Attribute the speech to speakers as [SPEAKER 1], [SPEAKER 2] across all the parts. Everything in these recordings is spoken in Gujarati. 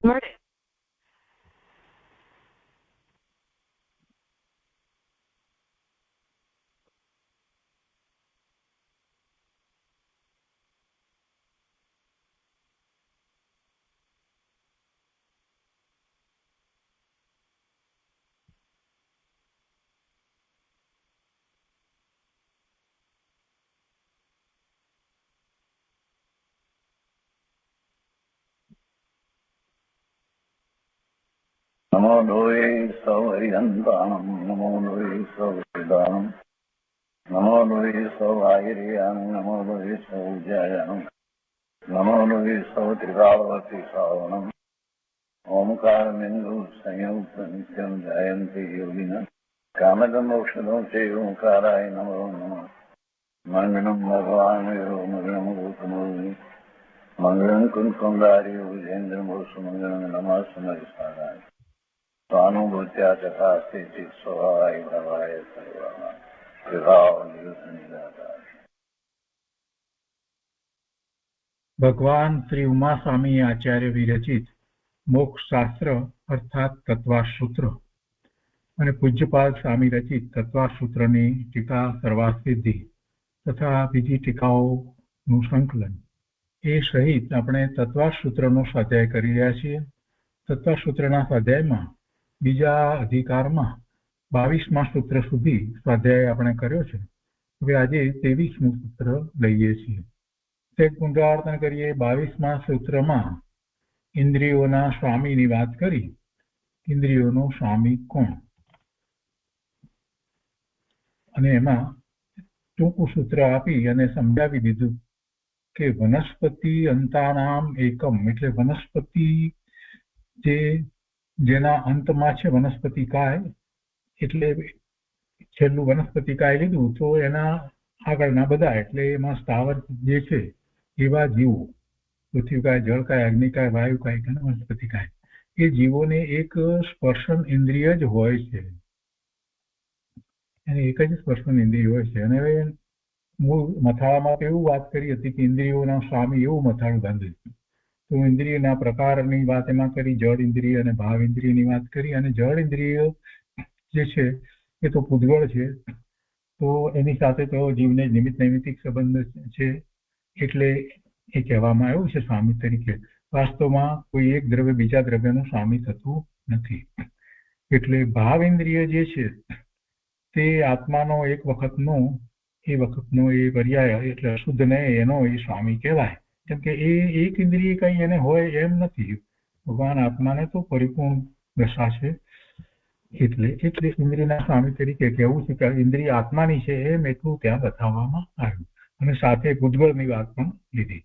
[SPEAKER 1] Started.
[SPEAKER 2] नमो लोये सौहरिहन्तानं नमो लोये सौहृदानं नमो लोये सौभागिर्यानं नमो लोये सौज्यायानं नमो लोये सौत्रिकावती सावनम् ओंकारमिन्दु संयुक्तं जयन्ति योगिनः कामदमोक्षदं चैवोंकाराय नमो नमः मङ्गलं भगवान् मङ्गलं भूतमोहि मङ्गलं कुन्कुण्डारि विजेन्द्रमोसुमङ्गलं नमः समरिसाराय स्वानुभूत्या चकास्ते स्वभावाय भवाय सर्वाः विभाव निदातार।
[SPEAKER 3] भगवान श्री उमा स्वामी आचार्य विरचित मोक्ष शास्त्र अर्थात तत्वासूत्र અને પૂજ્યપાદ સ્વામી રચિત તત્વાસૂત્રની ટીકા સર્વાસિદ્ધિ તથા બીજી ટીકાઓનું સંકલન એ સહિત આપણે તત્વાસૂત્રનો સ્વાધ્યાય કરી રહ્યા છીએ. તત્વાસૂત્રના સ્વાધ્યાયમાં બીજા અધિકારમાં 22મા સૂત્ર સુધી સ્વાધ્યાય આપણે કર્યો છે. હવે આજે 23મું સૂત્ર લઈએ છીએ. તે પુનરાવર્તન કરીએ. 22મા સૂત્રમાં ઇન્દ્રિયોના સ્વામીની વાત કરી. ઇન્દ્રિયોનો સ્વામી કોણ, અને એમાં ટૂંકું સૂત્ર આપી અને સમજાવી દીધું કે વનસ્પતિ અંતાનામ એકમ, એટલે વનસ્પતિ જેના અંતમાં છે વનસ્પતિકાય, એટલે છેલ્લું વનસ્પતિકાય લીધું તો એના આગળના બધા, એટલે એમાં સ્થાવર જે છે એવા જીવો, પૃથ્વીકાય, જળકાય, અગ્નિકાય, વાયુકાય અને વનસ્પતિકાય, એ જીવોને એક સ્પર્શન ઇન્દ્રિય જ હોય છે. અને એક જ સ્પર્શન ઇન્દ્રિય હોય છે. અને હવે મૂળ મથાળામાં એવું વાત કરી હતી કે ઇન્દ્રિયોના સ્વામી એવું મથાળું બાંધ્યું. તો ઇન્દ્રિયના પ્રકારની વાત એમાં કરી, જળ ઇન્દ્રિય અને ભાવ ઇન્દ્રિયની વાત કરી. અને જળ ઇન્દ્રિય જે છે એ તો પૂતગળ છે, તો એની સાથે તો જીવને નિમિત્ત નૈમિત્તિક સંબંધ છે, એટલે એ કહેવામાં આવ્યું છે સ્વામી તરીકે. વાસ્તવમાં કોઈ એક દ્રવ્ય બીજા દ્રવ્યનું સ્વામી થતું નથી. એટલે ભાવ ઇન્દ્રિય જે છે તે આત્માનો એક વખતનો એ પર્યાય, એટલે અશુદ્ધને એનો એ સ્વામી કહેવાય. કેમ કે એ એક ઇન્દ્રિય કઈ એને હોય એમ નથી. ભગવાન આત્માને તો પરિપૂર્ણ દશા છે, એટલે ઇન્દ્રિયના સ્વામી તરીકે કહેવું છે કે ઇન્દ્રિય આત્માની છે એમ એટલું ત્યાં બતાવવામાં આવ્યું. અને સાથે ભૂતગળની વાત પણ લીધી.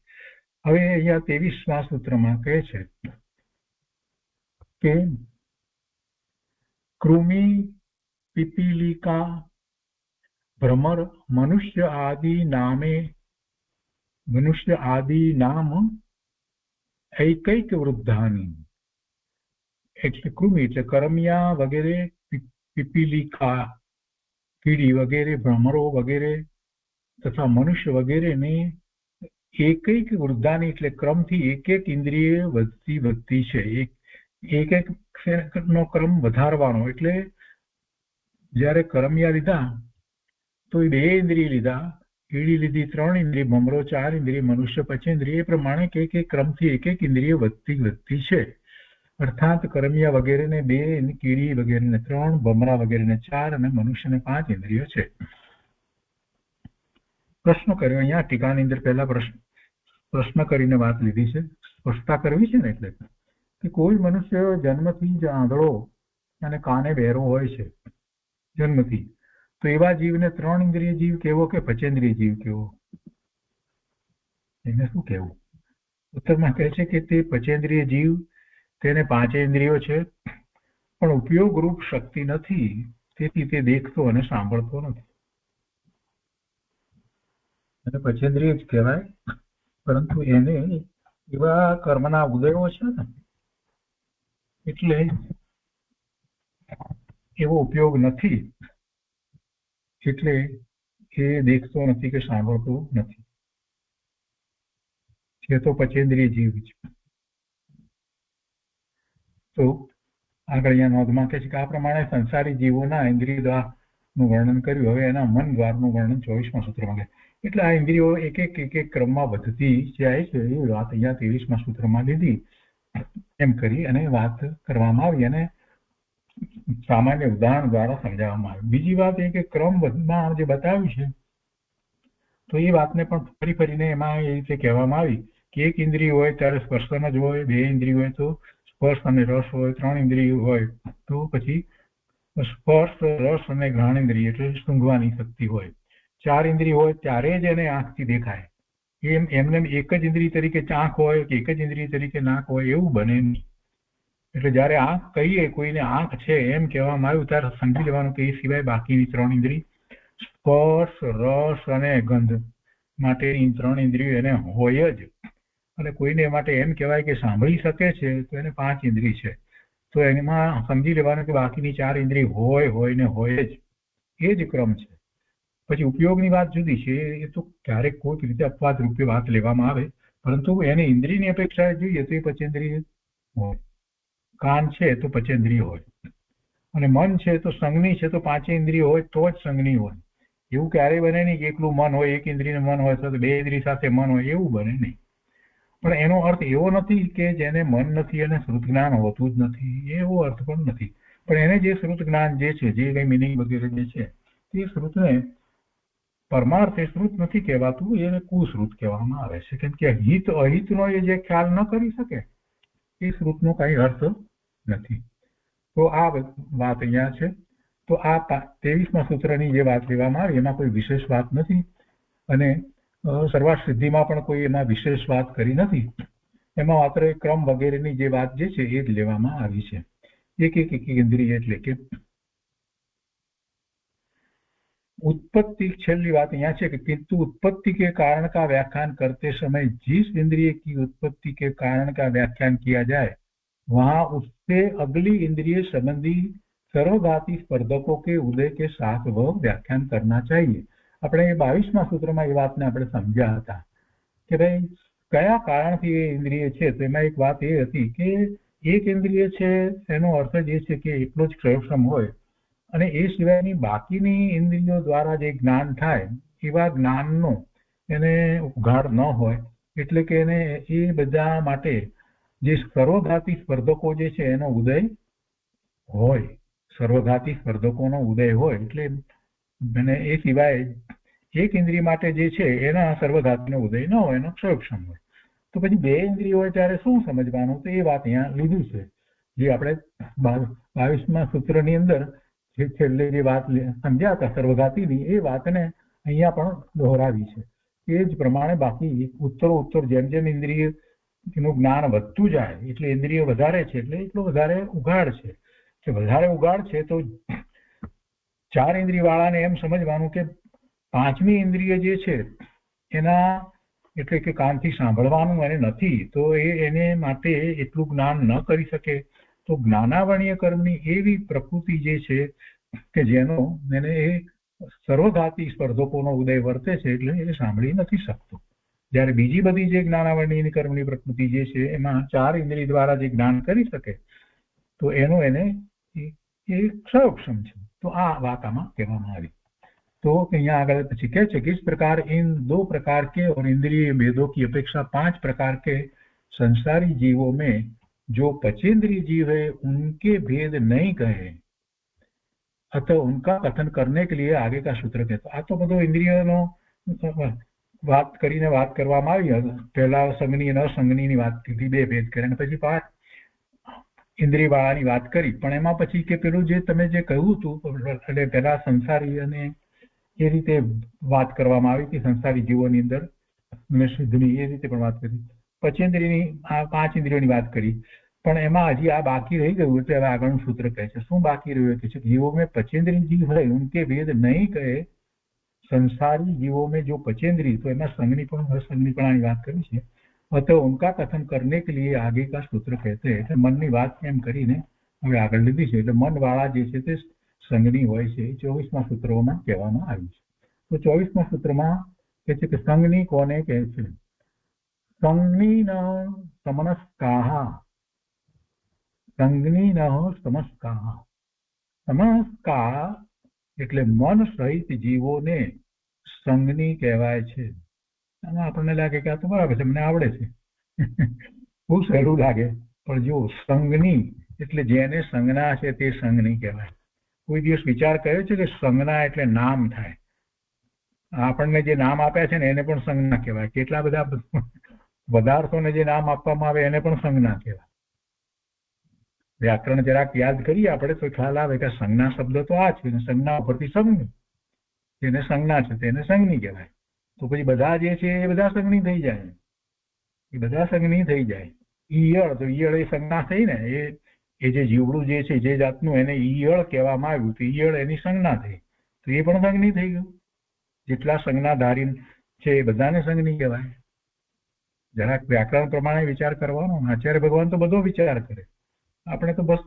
[SPEAKER 3] હવે અહીંયા 23મા સૂત્રમાં કહે છે કે કૃમિ, पिपीलिका, भ्रमर, मनुष्य आदि नाम ऐकैक वृद्धानी, એટલે કૃમિ એટલે કરમિયા વગેરે, પીપીલિકા કીડી વગેરે, ભ્રમરો વગેરે તથા મનુષ્ય વગેરેને એકૈક વૃદ્ધાની એટલે ક્રમથી એક એક ઇન્દ્રિય વધતી છે. એક નો ક્રમ વધારવાનો. એટલે જયારે કરમિયા લીધા તો એ 2 ઇન્દ્રિય લીધા, કીડી લીધી 3 ઇન્દ્રિય, ભમરો 4 ઇન્દ્રિય, મનુષ્ય 5 ઇન્દ્રિય. એ પ્રમાણે એક ક્રમથી એક ઇન્દ્રિય વધતી છે. અર્થાત કરમિયા વગેરેને 2, કીડી વગેરેને 3, ભમરા વગેરેને 4 અને મનુષ્યને 5 ઇન્દ્રિયો છે. પ્રશ્ન કર્યો અહીંયા ટીકાની અંદર. પહેલા પ્રશ્ન કરીને વાત લીધી છે, સ્પષ્ટતા કરવી છે ને. એટલે કે કોઈ મનુષ્ય જન્મથી જ આંધળો અને કાને બહેરો હોય છે જન્મથી, તો એવા જીવને 3 ઇન્દ્રિય જીવ કેવો કે પંચેન્દ્રિય જીવ કેવો, એને શું કહેવું? ઉત્તરમાં કહે છે કે તે પંચેન્દ્રિય જીવ, તેને 5 ઇન્દ્રિયો છે, પણ ઉપયોગ રૂપ શક્તિ નથી, તેથી તે દેખતો અને સાંભળતો નથી. અને પંચેન્દ્રિય જ કહેવાય, પરંતુ એને એવા કર્મના ઉદયો છે ને, એટલે એવો ઉપયોગ નથી, એટલે એ દેખતો નથી કે સાંભળતો નથી. એ તો પંચેન્દ્રિય જીવ છે. તો આગળ અહીંયા નોંધમાં કહે છે કે આ પ્રમાણે સંસારી જીવોના ઇન્દ્રિય દ્વારનું વર્ણન કર્યું. હવે એના મન દ્વારનું વર્ણન 24મા સૂત્રમાં કહે. એટલે આ ઇન્દ્રિયો એક એક ક્રમમાં વધતી જાય છે એ વાત અહીંયા 23મા સૂત્રમાં લીધી એમ કરી અને વાત કરવામાં આવી અને સામાન્ય ઉદાહરણ દ્વારા સમજાવવામાં આવી. બીજી વાત એ કે ક્રમમાં જે બતાવ્યું છે તો એ વાતને પણ ફરી ફરીને એમાં એ રીતે કહેવામાં આવી કે એક ઇન્દ્રિય હોય ત્યારે સ્પર્શન જ હોય, 2 ઇન્દ્રિય હોય તો સ્પર્શ અને રસ હોય, 3 ઇન્દ્રિય હોય તો પછી સ્પર્શ, રસ અને ઘ્રાણ ઇન્દ્રિય એટલે સૂંઘવાની શક્તિ હોય, 4 ઇન્દ્રિય હોય ત્યારે જ એને આંખથી દેખાય. એમને એક જ ઇન્દ્રિય તરીકે આંખ હોય કે એક જ ઇન્દ્રિય તરીકે નાક હોય એવું બને નહીં. એટલે જયારે આંખ કહીએ કોઈને આંખ છે એમ કહેવામાં આવ્યું ત્યારે સમજી લેવાનું કે એ સિવાય બાકીની 3 ઇન્દ્રિય સ્પર્શ, રસ અને ગંધ માટેની 3 ઇન્દ્રિયો એને હોય જ. અને કોઈને માટે એમ કહેવાય કે સાંભળી શકે છે તો એને 5 ઇન્દ્રિય છે. તો એમાં સમજી લેવાનું કે બાકીની 4 ઇન્દ્રિય હોય ને હોય જ. એ જ ક્રમ છે. પછી ઉપયોગની વાત જુદી છે. એ તો ક્યારેક કોઈક રીતે અપવાદ રૂપે વાત લેવામાં આવે, પરંતુ એને ઇન્દ્રિયની અપેક્ષાએ જોઈએ તો એ પંચેન્દ્રિય હોય. કાન છે તો પંચેન્દ્રિય હોય અને મન છે તો સંજ્ઞી છે તો 5 ઇન્દ્રિય હોય તો જ સંજ્ઞી હોય. એવું ક્યારેય બને નહીં કે એકલું મન હોય, એક ઇન્દ્રિયનું મન હોય તો 2 ઇન્દ્રિય સાથે મન હોય, એવું બને નહીં. પણ એનો અર્થ એવો નથી કે જેને મન નથી અને શ્રુત જ્ઞાન હોતું જ નથી, એવો અર્થ પણ નથી. પણ એને જે શ્રુત જ્ઞાન જે છે, જે કઈ મિનિંગ વગેરે જે છે તે શ્રુતને પરમાર્થે શ્રુત નથી કહેવાતું, એને કુશ્રુત કહેવામાં આવે છે. કેમ કે હિત અહિતનો એ જે ખ્યાલ ન કરી શકે એ શ્રુતનો કઈ અર્થ નથી. તો આ વાત અહીંયા છે. તો આ 23મા સૂત્રની જે વાત લેવામાં આવી એમાં કોઈ વિશેષ વાત નથી અને સર્વાર્થ સિદ્ધિમાં પણ કોઈ એમાં વિશેષ વાત કરી નથી. એમાં માત્ર ક્રમ વગેરેની જે વાત જે છે એ જ લેવામાં આવી છે. એક ઇન્દ્રિય એટલે કે उत्पत्ति छेल्ली बात यहाँ है कि किंतु उत्पत्ति के कारण का व्याख्यान करते समय जिस इंद्रिय की उत्पत्ति के कारण का व्याख्यान किया जाए वहां उससे अगली इंद्रिय संबंधी सर्वघाती स्पर्धकों के उदय के साथ वह व्याख्यान करना चाहिए. આપણે 22મા સૂત્રમાં એ વાતને આપણે સમજ્યા હતા કે ભાઈ કયા કારણથી એ ઇન્દ્રિય છે. તો એમાં એક વાત એ હતી કે એક ઇન્દ્રિય છે એનો અર્થ જ એ છે કે એટલો જ ક્ષયક્ષમ હોય અને એ સિવાયની બાકીની ઇન્દ્રિયો દ્વારા જે જ્ઞાન થાય એવા જ્ઞાનનો એને ઉઘાડ ન હોય. એટલે કે એને એ બધા માટે જે સર્વઘાતી સ્પર્ધકો જે છે એનો ઉદય હોય, સર્વઘાતી સ્પર્ધકોનો ઉદય હોય એટલે અને એ સિવાય એક ઇન્દ્રિય માટે જે છે એના સર્વઘાતીનો ઉદય ન હોય, એનો ક્ષયક્ષમ હોય. તો પછી 2 ઇન્દ્રિય હોય ત્યારે શું સમજવાનું? તો એ વાત અહીંયા લીધું છે. જે આપણે 22મા સૂત્રની અંદર છેલ્લે જે વાત સમજ્યા હતા સર્વઘાતીની એ વાતને અહીંયા પણ દોહરાવી છે. એ જ પ્રમાણે બાકી ઉત્તરોત્તર જેમ જેમ ઇન્દ્રિય એનું જ્ઞાન વધતું જાય એટલે ઇન્દ્રિય વધારે છે એટલે એટલો વધારે ઉઘાડ છે. કે વધારે ઉઘાડ છે તો 4 ઇન્દ્રિય વાળાને એમ સમજવાનું કે 5મી ઇન્દ્રિય જે છે એના એટલે કે કાનથી સાંભળવાનું એને નથી તો એને માટે એટલું જ્ઞાન ન કરી શકે. તો જ્ઞાનાવર્ણીય કર્મની એવી પ્રકૃતિ જે છે કે જેનો એને એ સર્વઘાતી સ્પર્ધકોનો ઉદય વર્તે છે એટલે એ સાંભળી નથી શકતો. જ્યારે બીજી બધી જે જ્ઞાનાવર્ણીય કર્મની પ્રકૃતિ જે છે એમાં 4 ઇન્દ્રિય દ્વારા જે જ્ઞાન કરી શકે તો એનો એને એ ક્ષયક્ષમ છે. તો આ વાત આમાં કહેવામાં આવી. तो यहाँ આગળ પછી કહે છે कि इस प्रकार इन 2 प्रकार के और इंद्रिय भेदों की अपेक्षा 5 प्रकार के संसारी जीवों में जो पचेंद्रिय जीव है उनके भेद नहीं कहे अतः उनका कथन करने के लिए आगे का सूत्र कहता. આ તો બધો ઇન્દ્રિયોનો વાત કરીને વાત કરવામાં આવી. પહેલા સંજ્ઞી અને અસંજ્ઞીની વાત કીધી, 2 ભેદ કરીને પછી 5 ઇન્દ્રિય વાળાની વાત કરી. પણ એમાં પછી કે પેલું જે તમે જે કહ્યું હતું એટલે પહેલા સંસારી અને એ રીતે વાત કરવામાં આવી કે સંસારી જીવોની અંદર શુદ્ધની એ રીતે પણ વાત કરી. પંચેન્દ્રિયની આ 5 ઇન્દ્રિયોની વાત કરી. પણ એમાં હજી આ બાકી રહી ગયું એટલે હવે આગળનું સૂત્ર કહે છે. શું બાકી રહ્યું કે જીવો में पचेंद्रिय जीव है उनके भेद नहीं कहे संसारी जीवों में जो पचेंद्रिय तो एમાં સંજ્ઞીપણ અસંજ્ઞીપણાની વાત કરી છે. अतः उनका कथन करने के लिए आगे का सूत्र कहते हैं. એટલે મનની વાત એમ કરીને હવે આગળ લીધી છે. એટલે મન વાળા જે છે તે સંજ્ઞી હોય છે. 24મા સૂત્રોમાં કહેવામાં આવ્યું છે. તો 24મા સૂત્રમાં કહે છે કે સંજ્ઞી કોને કહે છે? સંજ્ઞીન સમનસ્કાહ સંગની ન સમસ્કા. સમસ્કા એટલે મન સહિત જીવોને સંગની કહેવાય છે. આમાં આપણને લાગે કે આ તો બરાબર છે, મને આવડે છે, બહુ સહેલું લાગે, પણ જો સંગની એટલે જેને સંજ્ઞા છે તે સંગની કહેવાય. કોઈ દિવસ વિચાર કર્યો છે કે સંજ્ઞા એટલે નામ થાય? આપણને જે નામ આપ્યા છે ને એને પણ સંજ્ઞા કહેવાય. કેટલા બધા પદાર્થોને જે નામ આપવામાં આવે એને પણ સંજ્ઞા કહેવાય. વ્યાકરણ જરાક યાદ કરીએ આપણે તો ખ્યાલ આવે કે સંજ્ઞા શબ્દ તો આ છે, સંજ્ઞા ઉપરથી સંજ્ઞ, જેને સંજ્ઞા છે તેને સંજ્ઞી કહેવાય. તો પછી બધા જે છે એ બધા સંજ્ઞી થઈ જાય, એ બધા સંજ્ઞી થઈ જાય. ઈયળ, તો ઈયળ એ સંજ્ઞા થઈ ને, એ જે જીવડું જે છે જે જાતનું એને ઈયળ કહેવામાં આવ્યું, તો ઈયળ એની સંજ્ઞા થઈ, તો એ પણ સંજ્ઞી થઈ ગયું. જેટલા સંજ્ઞાધારી છે એ બધાને સંજ્ઞી કહેવાય. જરાક વ્યાકરણ પ્રમાણે વિચાર કરવાનો. આચાર્ય ભગવાન તો બધો વિચાર કરે, આપણે તો બસ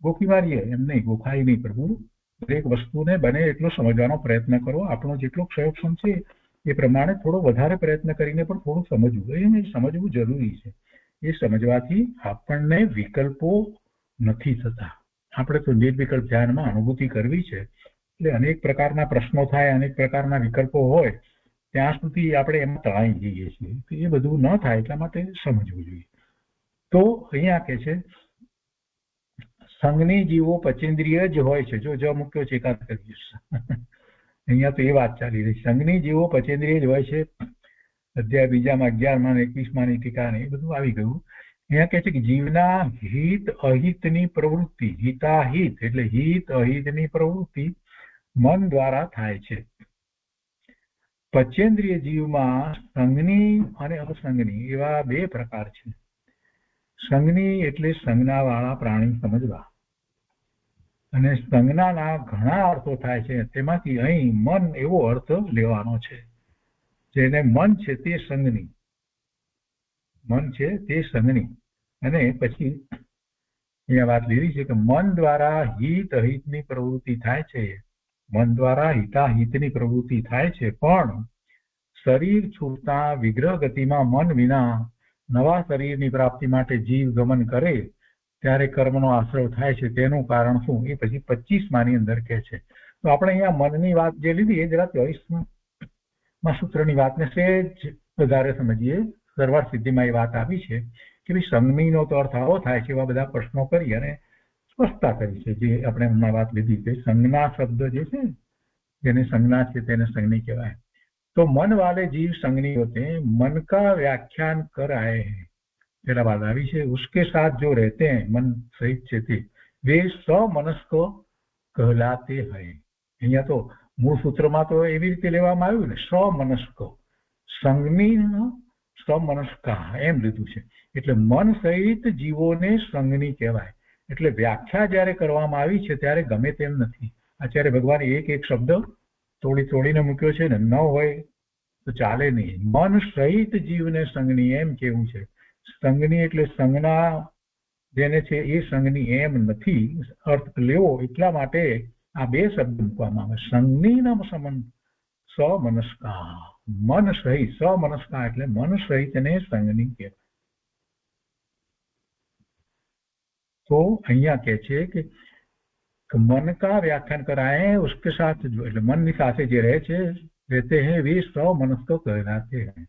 [SPEAKER 3] ગોખી મારીએ, એમ નહીં, ગોખાઈ નહીં કરવું. દરેક વસ્તુને બને એટલો સમજવાનો પ્રયત્ન કરો. આપણો જેટલો ક્ષયક્ષમ છે એ પ્રમાણે થોડો વધારે પ્રયત્ન કરીને પણ થોડું સમજવું, એ સમજવું જરૂરી છે. એ સમજવાથી આપણને વિકલ્પો નથી થતા. આપણે તો નિર્વિકલ્પ ધ્યાનમાં અનુભૂતિ કરવી છે, એટલે અનેક પ્રકારના પ્રશ્નો થાય, અનેક પ્રકારના વિકલ્પો હોય, ત્યાં સુધી આપણે એમાં તણાઈ જઈએ છીએ. તો એ બધું ન થાય એટલા માટે સમજવું જોઈએ. તો અહીંયા કે છે સંગની જીવો પચેન્દ્રિય જ હોય છે. જો મૂક્યો છે એકાદ કરીશ, અહીંયા તો એ વાત ચાલી રહી. સંગની જીવો પચેન્દ્રિય જ હોય છે. અધ્યાય બીજામાં 11માં અને 21માં ટીકા ને એ બધું આવી ગયું. અહીંયા કહે છે કે જીવના હિત અહિતની પ્રવૃત્તિ, હિતાહિત એટલે હિત અહિતની પ્રવૃત્તિ મન દ્વારા થાય છે. પચેન્દ્રિય જીવમાં સંગની અને અસંગની એવા બે પ્રકાર છે. સંગની એટલે સંજ્ઞા વાળા પ્રાણી સમજવા, અને સંજ્ઞાના ઘણા અર્થો થાય છે. તેમાંથી અહીં મન એવો અર્થ લેવાનો છે. જેને મન છે તે સંગની, મન છે તે સંગની. અને પછી અહીંયા વાત લીધી છે કે મન દ્વારા હિત અહિતની પ્રવૃત્તિ થાય છે. મન દ્વારા હિતાહિતની પ્રવૃત્તિ થાય છે, પણ શરીર છૂટતા વિગ્રહ ગતિમાં મન વિના નવા શરીરની પ્રાપ્તિ માટે જીવ ગમન કરે ત્યારે કર્મનો આશ્રય થાય છે. તેનું કારણ શું એ પછી 25માની અંદર કહે છે. તો આપણે અહીંયા મનની વાત જે લીધી એ જરા 24મા સૂત્રની વાતને સહેજ વધારે સમજીએ. સરવાળ સિદ્ધિમાં એ વાત આવી છે કે ભાઈ સંગનીનો તો અર્થ આવો થાય છે. એવા બધા પ્રશ્નો કરી અને સ્પષ્ટતા કરી છે. જે આપણે હમણાં વાત લીધી કે સંજ્ઞા શબ્દ જે છે, જેને સંજ્ઞા છે તેને સંજ્ઞી કહેવાય. तो मन वाले जीव संगनी होते हैं, मन का व्याख्यान कर आए हैं, पहला बात આવી છે. उसके साथ जो रहते हैं मन सहित चेते वे समनस्को कहलाते हैं. અહીંયા તો મૂળ સૂત્રમાં તો એવી રીતે લેવામાં આવ્યું ને, સમનસ્કો, સંગની સમનસ્કા એમ લીધું છે. એટલે મન સહિત જીવોને સંગની કહેવાય. એટલે વ્યાખ્યા જ્યારે કરવામાં આવી છે ત્યારે ગમે તેમ નથી. આચાર્ય ભગવાને એક એક શબ્દ તોડીને મૂક્યો છે ને, ન હોય તો ચાલે નહીં. મન સહિત જીવને સંગની એમ કેવું છે. સંગની એટલે સંજ્ઞા જેને છે એ સંગની એમ નથી. અર્થ લેવો એટલા માટે આ બે શબ્દ મૂકવામાં આવે. સંગની નામ સમનસ્કા, મન સહિત, સમનસ્કા એટલે મન સહિત ને સંગની કહેવાય. તો અહીંયા કે છે કે मन का व्याख्यान कराए हैं, उसके साथ जो એટલે મનની સાથે જે રહે છે, રહેતે हैं वे समनस्को कहलाते हैं.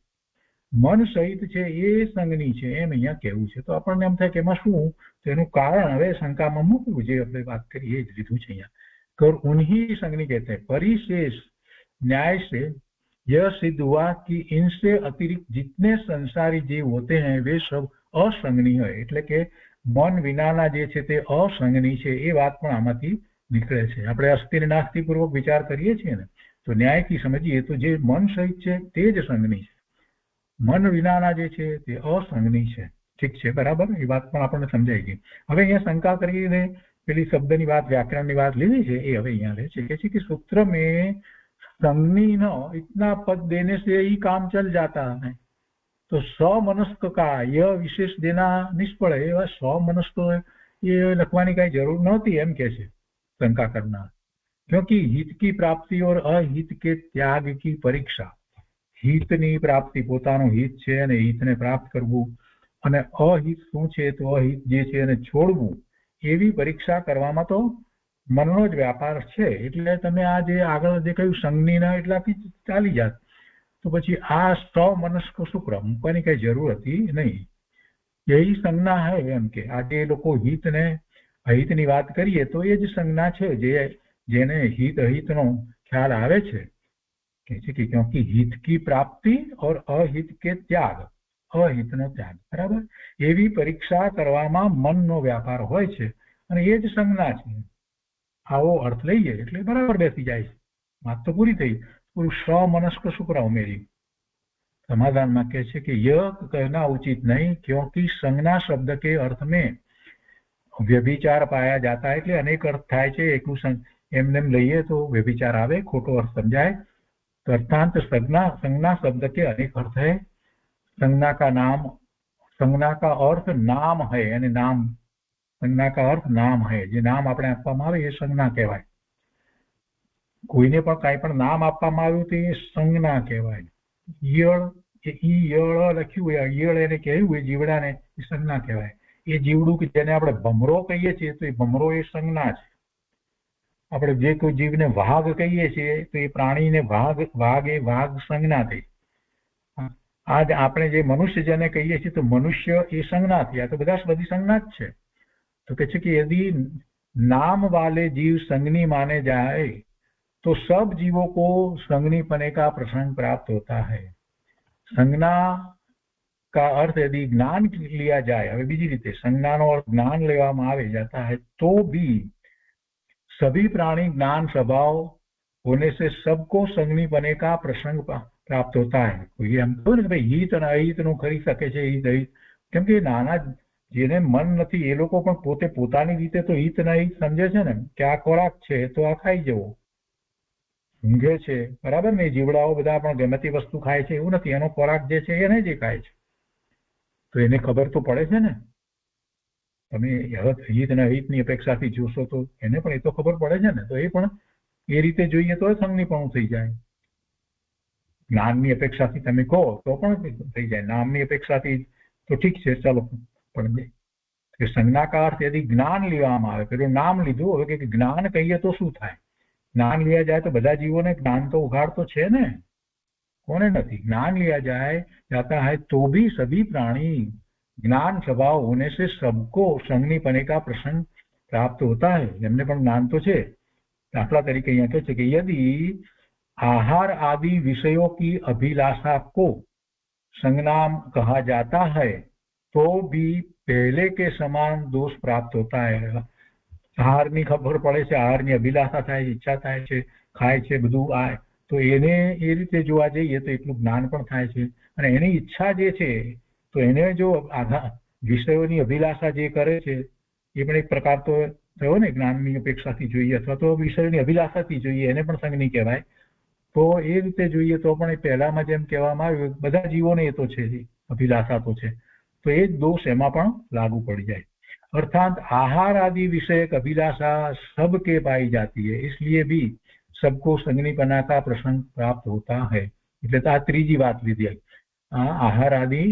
[SPEAKER 3] મન સહિત છે એ સંગની છે એમ અહીંયા કહેવું છે. તો આપણને એમ થાય કે એમાં શું, તેનું કારણ હવે શંકામાં મૂકવું. જે આપણે વાત કરી એ જ લીધું છે અહીંયા. कर उन्हीं संगनी कहते हैं. परिशेष न्याय से यह सिद्ध हुआ कि इनसे अतिरिक्त जितने संसारी जीव होते हैं वे सब असंगनी है. એટલે કે મન વિનાના જે છે તે અસંગની છે એ વાત પણ આમાંથી નીકળે છે. આપણે અસ્થિર નાસ્તિપૂર્વક વિચાર કરીએ છીએ ને, તો ન્યાયથી સમજીએ તો જે મન સહિત છે તે જ સંગની છે, મન વિનાના જે છે તે અસંગની છે. ઠીક છે, બરાબર, એ વાત પણ આપણને સમજાઈ ગઈ. હવે અહીંયા શંકા કરીને પેલી શબ્દની વાત, વ્યાકરણની વાત લીધી છે એ હવે અહીંયા લે છે. કહે છે કે सूत्र में संगनी न इतना पद देने से ही काम चल जाता है, तो समनस्क का यह विशेष देना निष्फળ है. એવા समनस्क ये લખવાની કઈ જરૂર નહોતી એમ કે છે શંકા કરનાર. क्योंकि हित की प्राप्ति और अहित के त्याग की परीक्षा, हितની પ્રાપ્તિ, પોતાનું હિત છે અને હિતને પ્રાપ્ત કરવું, અને અહિત શું છે તો અહિત જે છે એને છોડવું એવી પરીક્ષા કરવામાં તો મનનો જ વ્યાપાર છે. એટલે તમે આ જે આગળ જે કહ્યું સંજ્ઞીના એટલાથી ચાલી જાત તો પછી આ સ્વમનસ્ક શુક્ર મૂકવાની કઈ જરૂર હતી નહીં. यही संज्ञा है एम के આજે લોકો હિત ને અહિત ની વાત કરીએ તો એ જ સંજ્ઞા છે જેને હિત અહિત નો ખ્યાલ આવે છે કે क्योंकि हित की प्राप्ति और अहित के त्याग अहित નો ત્યાગ બરાબર એવી પરીક્ષા કરવામાં મનનો વ્યાપાર હોય છે અને એ જ સંજ્ઞા છે. આવો અર્થ લઈએ એટલે બરાબર બેસી જાય છે. વાત તો પૂરી થઈ. પૂરું સ્વમનસ્ક શુક્ર ઉમેરી समाधान में कहे कि यह कहना उचित नहीं क्योंकि संज्ञा शब्द के अर्थ में व्यभिचार पाया जाता है. એટલે અનેક અર્થ થાય છે. એકલું એમને લઈએ તો વ્યભિચાર આવે, ખોટો અર્થ સમજાય. तो अर्थात संज्ञा शब्द के अनेक अर्थ है. संज्ञा का अर्थ नाम है અને નામ संज्ञा का अर्थ नाम है. જે નામ આપણે આપવામાં આવે એ સંજ્ઞા કહેવાય. કોઈને પણ કાંઈ પણ નામ આપવામાં આવ્યું તો એ સંજ્ઞા કહેવાય. ઈયળ લખ્યું હોય ઈયળ એને કહ્યું હોય જીવડાને એ સંજ્ઞા કહેવાય. એ જીવડું કે જેને આપણે ભમરો કહીએ છીએ તો એ ભમરો એ સંજ્ઞા છે. આપણે જે કોઈ જીવને વાઘ કહીએ છીએ તો એ પ્રાણીને વાઘ એ વાઘ સંજ્ઞા થઈ. આ આપણે જે મનુષ્ય જેને કહીએ છીએ તો મનુષ્ય એ સંજ્ઞા થઈ. આ તો બધી સંજ્ઞા જ છે. तो कहते कि यदि नाम वाले जीव संज्ञी माने जाए तो सब जीवों को संज्ञी पने का प्रसंग प्राप्त होता है. संज्ञा का अर्थ यदि ज्ञान लिया जाए, હવે બીજી રીતે સંજ્ઞાનો अर्थ ज्ञान લેવામાં આવે जाता है तो भी सभी प्राणी ज्ञान स्वभाव होने से सबको संज्ञी पने का प्रसंग प्राप्त होता है. कोई એમ કહ્યું ને ભાઈ હિત અને અહિતનું કરી શકે છે હિત અહિત, કેમ કે નાના જેને મન નથી એ લોકો પણ પોતે પોતાની રીતે તો હિત ને અહિત સમજે છે ને કે આ ખોરાક છે તો આ ખાઈ જવો, ઊંઘે છે બરાબર ને. જીવડાઓ બધા પણ ગમે તે વસ્તુ ખાય છે એવું નથી. એનો ખોરાક જે છે એને જે ખાય છે તો એને ખબર તો પડે છે ને. તમે હિત અને અહિતની અપેક્ષાથી જોશો તો એને પણ એ તો ખબર પડે છે ને. તો એ પણ એ રીતે જોઈએ તો સંજ્ઞીપણું થઈ જાય. જ્ઞાનની અપેક્ષાથી તમે કહો તો પણ થઈ જાય. નામની અપેક્ષાથી તો ઠીક છે ચાલો. પણ સંજ્ઞા કા અર્થ यदि જ્ઞાન લેવામાં આવે, પેલું નામ લીધું, હવે કે જ્ઞાન કહીએ તો શું થાય? જ્ઞાન लिया जाए तो બધા જીવોને જ્ઞાન તો ઉઘાડ તો છે ને, કોને નથી? જ્ઞાન लिया जाता है तो भी सभी प्राणी ज्ञान स्वभाव होने से सबको संज्ञी पने का प्रसंग प्राप्त होता है. એમને પણ જ્ઞાન તો છે. દાખલા તરીકે અહીંયા કહે છે કે यदि आहार आदि विषयों की अभिलाषा को संज्ञा कहा जाता है तो भी पहले के समान दोष प्राप्त होता है. આહારની ખબર પડે છે, આહારની અભિલાષા થાય છે, ઈચ્છા થાય છે, ખાય છે બધું આ, તો એને એ રીતે જોવા જઈએ તો એટલું જ્ઞાન પણ થાય છે. અને એની ઈચ્છા જે છે તો એને જો વિષયોની અભિલાષા જે કરે છે એ પણ એક પ્રકાર તો થયો ને જ્ઞાનની અપેક્ષાથી જોઈએ અથવા તો વિષયોની અભિલાષાથી જોઈએ એને પણ સંજ્ઞી કહેવાય. તો એ રીતે જોઈએ તો પણ એ પહેલામાં જેમ કહેવામાં આવ્યું બધા જીવોને એ તો છે અભિલાષા તો છે, તો એ જ દોષ એમાં પણ લાગુ પડી જાય. अर्थात आहार आदि विषयक अभिलाषा सबके पाई जाती है, इसलिए भी सबको संज्ञीपना का प्रसंग प्राप्त होता है. એટલે તો આ ત્રીજી વાત લીધી. આહાર આદि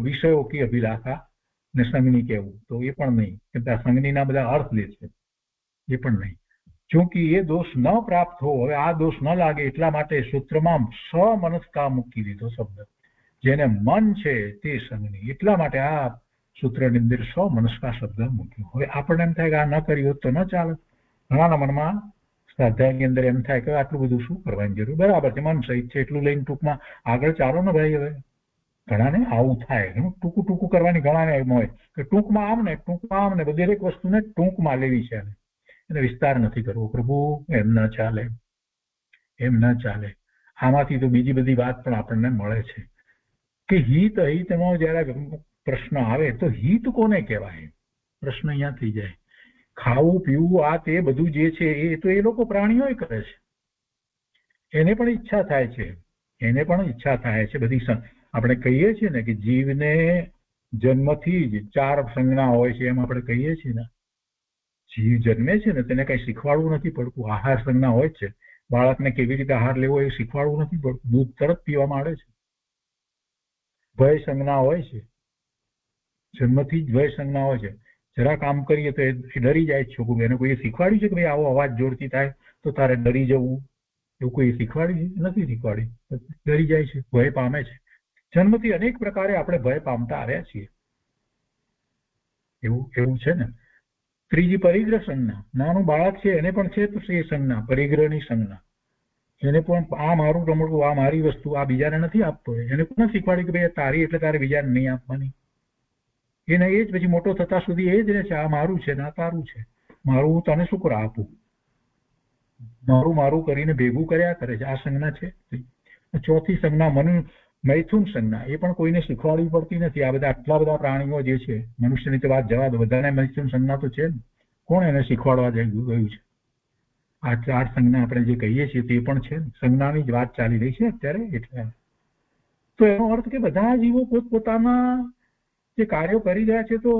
[SPEAKER 3] વિષયો की અભિલાષા ને સંજ્ઞી કહેવું તો એ પણ નહીં, કે સંજ્ઞીના બધા અર્થ લે છે એ પણ નહીં. क्योंकि ये दोष न प्राप्त हो, હવે આ દોષ ન લાગે એટલા માટે સૂત્રમાં સ્વમનસ્કા મૂકી દીધો શબ્દ. જેને મન છે તે સંજ્ઞી, એટલા માટે આ સૂત્રની અંદર સ્વમનસ્કા શબ્દ મૂક્યો. હવે આપણને એમ થાય કે આ ન કર્યું તો ન ચાલે. ઘણાના મનમાં સ્વાધ્યાયની અંદર એમ થાય કે આટલું બધું શું કરવાની જરૂર, બરાબર છે મન સહિત છે એટલું લઈને ટૂંકમાં આગળ ચાલો ને ભાઈ. હવે ઘણાને આવું થાય, ટૂંકું કરવાની ઘણાને એમ હોય કે ટૂંકમાં આમ ને દરેક વસ્તુને ટૂંકમાં લેવી છે, એને વિસ્તાર નથી કરવો. પ્રભુ એમ ન ચાલે, એમ ન ચાલે. આમાંથી તો બીજી બધી વાત પણ આપણને મળે છે કે હિત અહિતનો જયારે પ્રશ્ન આવે તો હિત કોને કહેવાય? પ્રશ્ન અહીંયા થઈ જાય. ખાવું પીવું આ તે બધું જે છે એ તો એ લોકો પ્રાણીઓ કરે છે, એને પણ ઈચ્છા થાય છે. બધી આપણે કહીએ છીએ ને કે જીવને જન્મથી જ 4 સંજ્ઞા હોય છે, એમ આપણે કહીએ છીએ ને. જીવ જન્મે છે ને તેને કઈ શીખવાડવું નથી પડતું. આહાર સંજ્ઞા હોય છે, બાળકને કેવી રીતે આહાર લેવો એ શીખવાડવું નથી પડતું, દૂધ તરત પીવા માંડે છે. ભય સંજ્ઞા હોય છે, જન્મથી જ ભય સંજ્ઞા હોય છે. જરા કામ કરીએ તો એ ડરી જાય છોકરું. એને કોઈ શીખવાડ્યું છે કે ભાઈ આવો અવાજ જોરથી થાય તો તારે ડરી જવું? એવું કોઈ શીખવાડ્યું નથી શીખવાડ્યું. ડરી જાય છે, ભય પામે છે. જન્મથી અનેક પ્રકારે આપણે ભય પામતા આવ્યા છીએ. એવું છે ને. ત્રીજી પરિગ્રહ સંજ્ઞા. નાનું બાળક છે એને પણ છે તો એ સંજ્ઞા, પરિગ્રહની સંજ્ઞા. એને પણ આ મારું રમકડું, આ મારી વસ્તુ, આ બીજાને નથી આપતો. એને પણ શીખવાડ્યું કે ભાઈ તારી એટલે તારે બીજાને નહીં આપવાની. એને એ જ પછી મોટો થતા સુધી એ જ રહે છે, આ મારું છે ને આ તારું છે, મારું હું તને શું કરવા આપું, મારું મારું કરીને ભેગું કર્યા કરે છે. આ સંજ્ઞા છે. ચોથી સંજ્ઞા મૈથુન સંજ્ઞા. એ પણ કોઈને શીખવાડવી પડતી નથી. આ બધા આટલા બધા પ્રાણીઓ જે છે, મનુષ્યની તો વાત જવા દો, બધાને મૈથુન સંજ્ઞા તો છે ને. કોણ એને શીખવાડવા ગયું છે? આ 4 સંજ્ઞા આપણે જે કહીએ છીએ તે પણ છે. સંજ્ઞાની જ વાત ચાલી રહી છે અત્યારે. એટલે તો એનો અર્થ કે બધા જીવો પોતપોતાના જે કાર્યો કરી રહ્યા છે, તો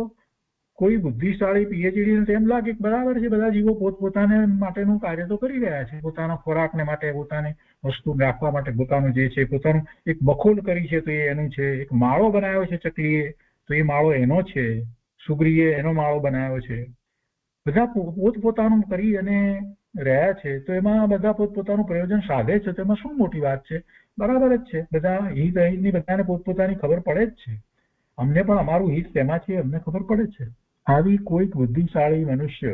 [SPEAKER 3] કોઈ બુદ્ધિશાળી પીએચડી એમ લાગે કે બરાબર છે, બધા જીવો પોતપોતાને માટેનું કાર્ય તો કરી રહ્યા છે. પોતાના ખોરાકને માટે, પોતાની વસ્તુ રાખવા માટે, પોતાનું જે છે પોતાનું એક બખોલ કરી છે તો એ એનું છે. એક માળો બનાવ્યો છે ચકલીએ તો એ માળો એનો છે. સુગ્રીએ એનો માળો બનાવ્યો છે. બધા પોતપોતાનું કરી અને રહ્યા છે. તો એમાં બધા પોતપોતાનું પ્રયોજન સાધે છે. તો એમાં શું મોટી વાત છે? બરાબર જ છે. બધા હિત અહિતની બધાને પોતપોતાની ખબર પડે જ છે. અમને પણ અમારું હિત તેમાં છે, અમને ખબર પડે છે. આવી કોઈક બુદ્ધિશાળી મનુષ્ય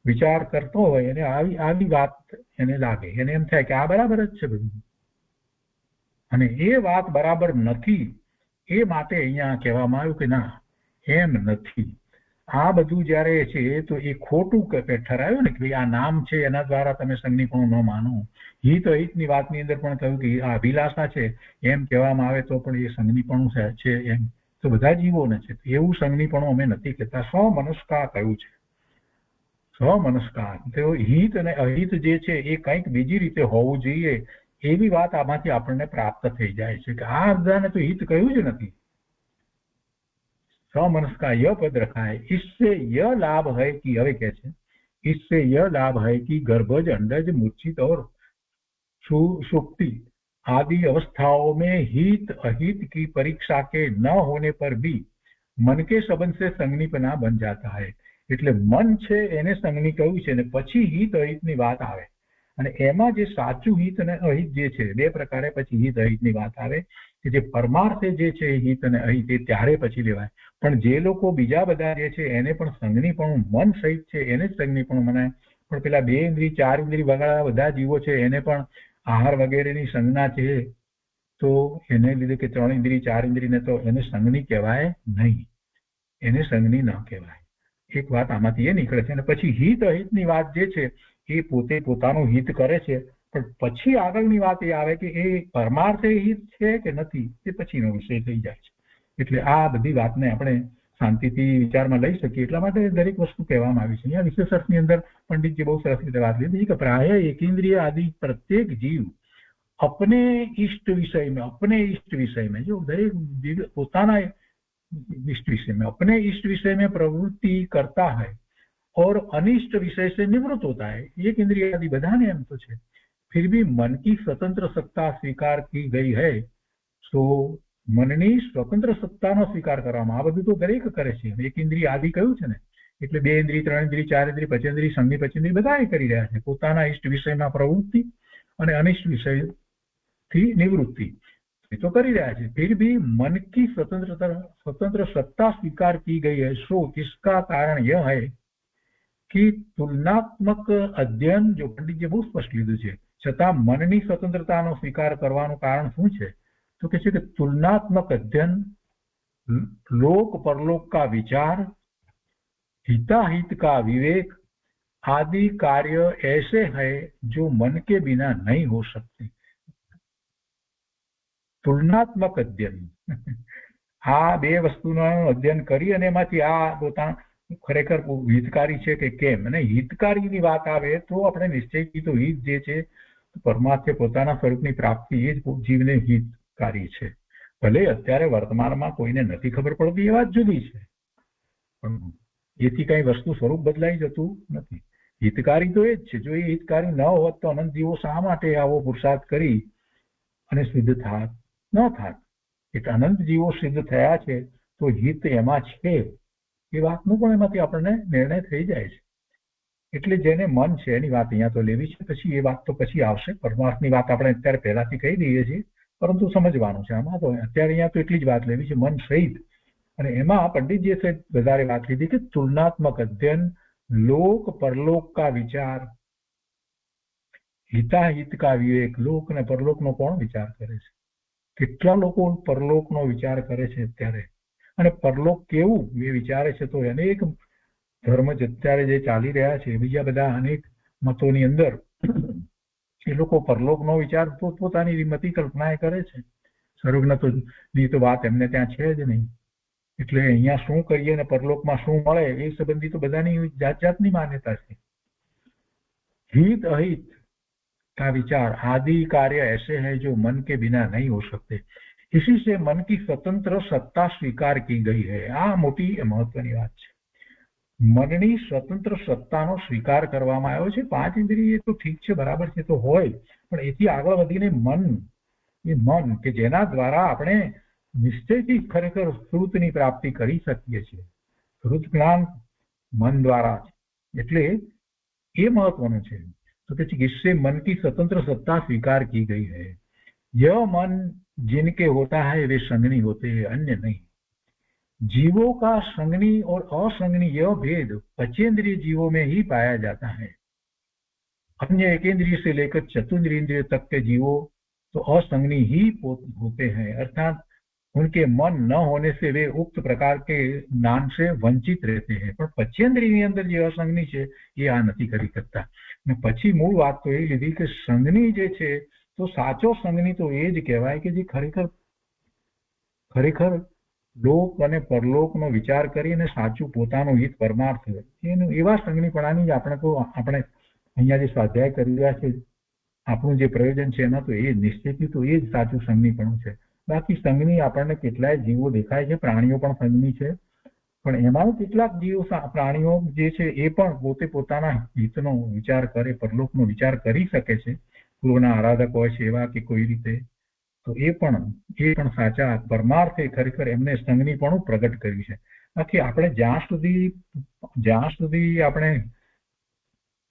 [SPEAKER 3] વિચાર કરતો હોય અને આવી વાત એને લાગે, એને એમ થાય કે આ બરાબર જ છે બધું, અને એ વાત બરાબર નથી. એ માટે અહીંયા કહેવામાં આવ્યું કે ના, એમ નથી. આ બધું જયારે છે તો એ ખોટું ઠરાયું ને કે ભાઈ આ નામ છે એના દ્વારા તમે સંગીપણું ન માનો. હિત અહિતની વાતની અંદર પણ કહ્યું કે આ અભિલાષા છે એમ કહેવામાં આવે તો પણ એ સંગીપણું છે એમ તો બધા જીવોને છે. એવું સંગીપણું અમે નથી કહેતા. સ્વમનસ્કાર કહ્યું છે. સ્વમનસ્કાર. તો હિત અને અહિત જે છે એ કંઈક બીજી રીતે હોવું જોઈએ એવી વાત આમાંથી આપણને પ્રાપ્ત થઈ જાય છે કે આ બધાને તો હિત કહ્યું જ નથી. स्वमनस का यह पद रखा है, इससे यह लाभ है कि, હવે કહે છે, इससे यह लाभ है कि गर्भज, अंडज, मूर्छित और सुक्ति आदि अवस्थाओं में हित अहित की परीक्षा के न होने पर भी मन के संबंध से संगनीपना बन जाता है. એટલે મન છે એને સંગની કહ્યું છે ને પછી હિત અહિતની વાત આવે અને એમાં જે સાચું હિત અને અહિત જે છે બે પ્રકારે પછી હિત અહિતની વાત આવે કે જે પરમાર્થે જે છે હિત અને અહિત એ ત્યારે પછી લેવાય. પણ જે લોકો બીજા બધા જે છે એને પણ સંગનીપણું મન સહિત છે એને જ સંગનીપણું મનાય. પણ પેલા 2 ઇન્દ્રિય 4 ઇન્દ્રિય વગેરે બધા જીવો છે એને પણ આહાર વગેરેની સંજ્ઞા છે તો એને લીધે કે 3 ઇન્દ્રિય 4 ઇન્દ્રિયને તો એને સંગની કહેવાય નહીં, એને સંગની ન કહેવાય. એક વાત આમાંથી એ નીકળે છે. અને પછી હિત અહિતની વાત જે છે એ પોતે પોતાનું હિત કરે છે પણ પછી આગળની વાત એ આવે કે એ પરમાર્થે હિત છે કે નથી એ પછીનો વિષય થઈ જાય છે. એટલે આ બધી વાતને આપણે શાંતિથી વિચારમાં લઈ શકીએ એટલા માટે દરેક વસ્તુ કહેવામાં આવી છે. અહીંયા વિશેષ અર્થની અંદર પંડિતજી બહુ સરસ રીતે વાત લીધી કે પ્રાય એકેન્દ્રિય આદि प्रत्येक जीव अपने इष्ट विषय में जो दरेक जीव પોતાના इष्ट विषय में, अपने इष्ट विषय में प्रवृत्ति करता है और अनिष्ट विषय से निवृत्त होता है. एक इंद्रिय आदि बधाने एम तो है. फिर भी मन की स्वतंत्र सत्ता स्वीकार की गई है तो મનની સ્વતંત્ર સત્તાનો સ્વીકાર કરવામાં આ બધું તો દરેક કરે છે. એક ઇન્દ્રિય આદિ કહ્યું છે ને એટલે 2 ઇન્દ્રિય 3 ઇન્દ્રિય 4 ઇન્દ્રિય 5 ઇન્દ્રિય સંધિ પચેન્દ્રિય બધા એ કરી રહ્યા છે. પોતાના ઇષ્ટ વિષયમાં પ્રવૃત્તિ અને અનિષ્ટ વિષયથી નિવૃત્તિ तो कर ही रहा है. फिर भी मन की स्वतंत्र सत्ता स्वीकार की गई है. सो इसका कारण यह है कि तुलनात्मक अध्ययन जो पंडित जी बहुत स्पष्ट લીધું છે છતાં મનની સ્વતંત્રતાનો સ્વીકાર કરવાનું કારણ શું છે તો કે છે કે तुलनात्मक अध्ययन, लोक परलोक का विचार, हिताहित का विवेक आदि कार्य ऐसे हैं जो मन के बिना नहीं हो सकते. तुलनात्मक अध्ययन આ બે વસ્તુનું અધ્યયન કરી અને એમાંથી આ પોતાના ખરેખર હિતકારી છે કે કેમ, અને હિતકારીની વાત આવે તો આપણે નિશ્ચયથી તો હિત જે છે પરમાર્થે પોતાના સ્વરૂપની પ્રાપ્તિ એ જ જીવને હિતકારી છે. ભલે અત્યારે વર્તમાનમાં કોઈને નથી ખબર પડતી એ વાત જુદી છે પણ એથી કઈ વસ્તુ સ્વરૂપ બદલાઈ જતું નથી. હિતકારી તો એ જ છે. જો એ હિતકારી ન હોત તો અનંત જીવો શા માટે આવો પુરુષાર્થ કરી અને સિદ્ધ થાત ન થાત. એટલે અનંત જીવો સિદ્ધ થયા છે તો હિત એમાં છે એ વાતનું પણ એમાંથી આપણને નિર્ણય થઈ જાય છે. એટલે જેને મન છે એની વાત અહીંયા તો લેવી છે, પછી એ વાત તો પછી આવશે. પરમાર્થની વાત આપણે અત્યારે પહેલાથી કહી દઈએ છીએ, પરંતુ સમજવાનું છે આમાં. તો અત્યારે અહીંયા તો એટલી જ વાત લેવી છે મન સહિત. અને એમાં પંડિતજીએ વધારે વાત લીધી કે તુલનાત્મક અધ્યયન, લોક પરલોક કા વિચાર, હિતાહિત કા વિવેક. લોક અને પરલોકનો કોણ વિચાર કરે છે? કેટલા લોકો પરલોકનો વિચાર કરે છે અત્યારે, અને પરલોક કેવું એ વિચારે છે. તો અનેક ધર્મ અત્યારે જે ચાલી રહ્યા છે, બીજા બધા અનેક મતોની અંદર એ લોકો પરલોકનો વિચાર પોતપોતાની મતિ કલ્પના કરે છે. સ્વર્ગની તો વાત એમને ત્યાં છે જ નહીં. એટલે અહીંયા શું કરીએ ને પરલોકમાં શું મળે એ સંબંધી તો બધાની જાત જાતની માન્યતા છે. हित अहित का विचार आदि कार्य ऐसे हैं जो मन के बिना नहीं हो सकते, इसी से मन की स्वतंत्र सत्ता स्वीकार की गई है. આ મોટી મહત્વની વાત છે. મનની સ્વતંત્ર સત્તાનો સ્વીકાર કરવામાં આવ્યો છે. 5 ઇન્દ્રિય તો ઠીક છે, બરાબર છે, તો હોય, પણ એથી આગળ વધીને મન કે જેના દ્વારા આપણે નિશ્ચયથી ખરેખર શ્રુતની પ્રાપ્તિ કરી શકીએ છીએ. શ્રુત જ્ઞાન મન દ્વારા છે, એટલે ये महत्वपूर्ण है. तो कहते इससे मन की स्वतंत्र सत्ता स्वीकार की गई है. यह मन जिनके होता है वे संगनी होते हैं, अन्य नहीं. जीवों का संगनी और असंगनी यह भेद पंचेंद्रिय जीवों में ही पाया जाता है. अन्य एकेंद्रिय से लेकर चतुर्न्द्रिय तक के जीवों तो असंगनी ही होते हैं, अर्थात उनके मन न होने से वे उक्त प्रकार के ज्ञान से वंचित रहते हैं. પણ પંચેન્દ્રિયની અંદર જે અસંગની છે એ આ નથી કરી શકતા. અને પછી મૂળ વાત તો એ લીધી કે સંગની જે છે તો સાચો સંગની તો એ જ કહેવાય કે જે ખરેખર લોક અને પરલોકનો વિચાર કરીને સાચું પોતાનું હિત પરમાર્થ એનું એવા સંગનીપણાની જ આપણે અહીંયા જે સ્વાધ્યાય કરી રહ્યા છે, આપણું જે પ્રયોજન છે એમાં તો એ નિશ્ચિતથી તો એ જ સાચું સંગનીપણું છે. બાકી સંઘની આપણને કેટલાય જીવો દેખાય છે, પ્રાણીઓ પણ સંઘની છે, પણ એમાં કેટલાક જીવો પ્રાણીઓ જે છે એ પણ પોતે પોતાના હિતનો વિચાર કરે, પરલોકનો વિચાર કરી શકે છે, પૂર્વના આરાધક હોય છે એવા કે કોઈ રીતે. તો એ પણ સાચા પરમાર્થે ખરેખર એમને સંઘનીપણું પ્રગટ કર્યું છે. બાકી આપણે જ્યાં સુધી આપણે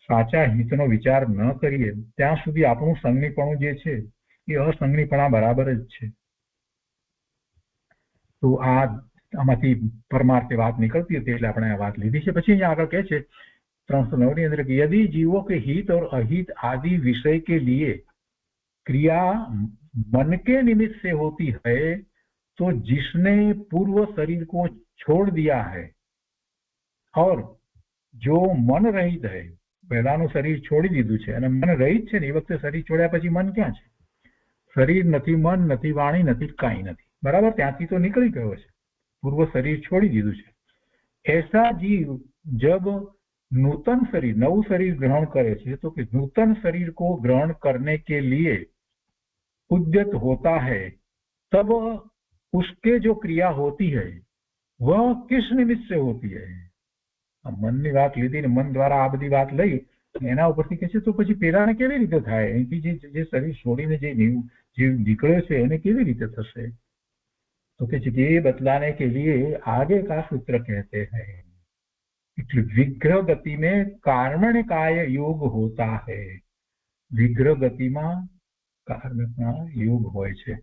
[SPEAKER 3] સાચા હિતનો વિચાર ન કરીએ ત્યાં સુધી આપણું સંઘનીપણું જે છે એ અસંઘનીપણા બરાબર જ છે. તો આમાંથી પરમાર્થે વાત નીકળતી હતી એટલે આપણે આ વાત લીધી છે. પછી અહીંયા આગળ કહે છે 309 ની અંદર કે यदि जीवों के हित और अहित आदि विषय के लिए क्रिया मन के निमित्त से होती है तो जिसने पूर्व शरीर को छोड़ दिया है और जो मन रहित है, પહેલાનું શરીર છોડી દીધું છે અને મન રહિત છે ને એ વખતે શરીર છોડ્યા પછી મન ક્યાં છે? શરીર નથી, મન નથી, વાણી નથી, કાંઈ નથી, બરાબર, ત્યાંથી તો નીકળી ગયો છે, પૂર્વ શરીર છોડી દીધું છે. ऐसा जीव जब नूतन शरीर नव शरीर ग्रहण करे छे तो कि नूतन शरीर को ग्रहण करने के लिए उद्यत होता है तब उसके जो क्रिया होती है वह किस निमित्त से होती है? મનની વાત લીધી ને મન દ્વારા આ બધી વાત લઈ એના ઉપરથી કહે છે તો પછી પેલાને કેવી રીતે થાય? અહીંથી જે શરીર છોડીને જે નીકળ્યો છે એને કેવી રીતે થશે? तो कहते कि ये बतलाने के लिए आगे का सूत्र कहते हैं कि विग्रह गति में कार्मण्यकाय योग होता है. विग्रह गतिમાં કાર્મણ્ય યોગ હોય છે.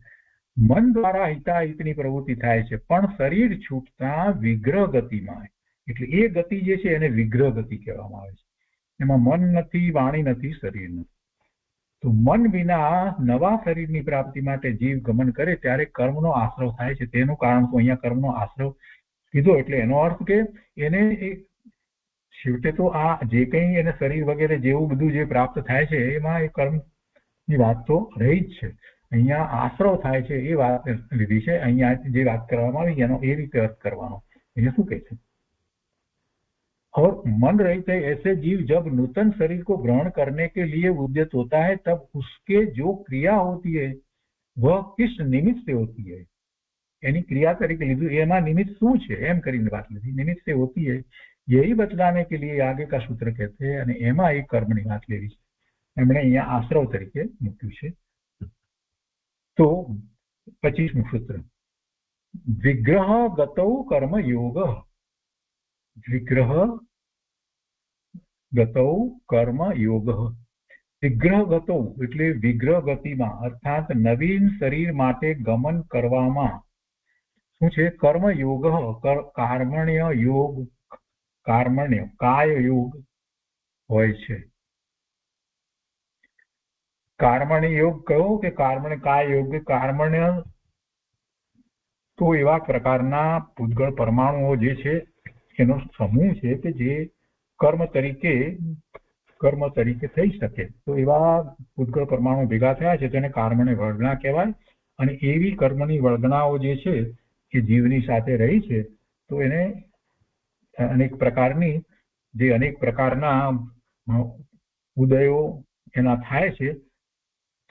[SPEAKER 3] મન દ્વારા હિતાહિતની પ્રવૃત્તિ થાય છે, પણ શરીર છૂટતા વિગ્રહ ગતિમાં, એટલે એ ગતિ જે છે એને વિગ્રહ ગતિ કહેવામાં આવે છે. એમાં મન નથી, વાણી નથી, શરીર નથી. તો મન વિના નવા શરીરની પ્રાપ્તિ માટે જીવ ગમન કરે ત્યારે કર્મનો આશ્રવ થાય છે. તેનું કારણ તો અહીંયા કર્મનો આશ્રવ કીધો એટલે એનો અર્થ કે એને છેવટે તો આ જે કંઈ એને શરીર વગેરે જેવું બધું જે પ્રાપ્ત થાય છે એમાં એ કર્મની વાત તો રહી જ છે. અહીંયા આશ્રવ થાય છે એ વાત લીધી છે. અહીંયા જે વાત કરવામાં આવી એનો એ રીતે અર્થ કરવાનો. અહીંયા શું કહે છે? और मन रहित है ऐसे जीव जब नूतन शरीर को ग्रहण करने के लिए उद्यत होता है तब उसके जो क्रिया होती है वह किस निमित्त से होती है? यानी क्रिया तरीके લીધું એમાં નિમિત્ત શું છે એમ કરીને વાત લીધી. નિમિત્ત से होती है यही बतलाने के लिए आगे का सूत्र कहते हैं અને એમાં એક કર્મની વાત લેવી છે. એમણે અહીંયા આશ્રવ તરીકે મૂક્યું છે. તો 25મું સૂત્ર વિગ્રહ ગતૌ કર્મ યોગ, વિગ્રહ ગતૌ કર્મ યોગ. વિગ્રહ ગતો એટલે વિગ્રહ ગતિમાં અર્થાત નવીન શરીર માટે ગમન કરવામાં શું છે? કર્મ યોગ, કર્મણ્ય યોગ, કર્મણ્ય કાય યોગ હોય છે. કર્મણ્ય યોગ કયો કે કર્મણ્ય કાય યોગ? કર્મણ્ય તો એવા પ્રકારના પૂતગળ પરમાણુઓ જે છે એનો સમૂહ છે કે જે કર્મ તરીકે થઈ શકે. તો એવા પૂતગળ પરમાણુ ભેગા થયા છે તેને કર્મની વળગણા કહેવાય. અને એવી કર્મની વળગણાઓ જે છે એ જીવની સાથે રહી છે તો એને અનેક પ્રકારના ઉદયો એના થાય છે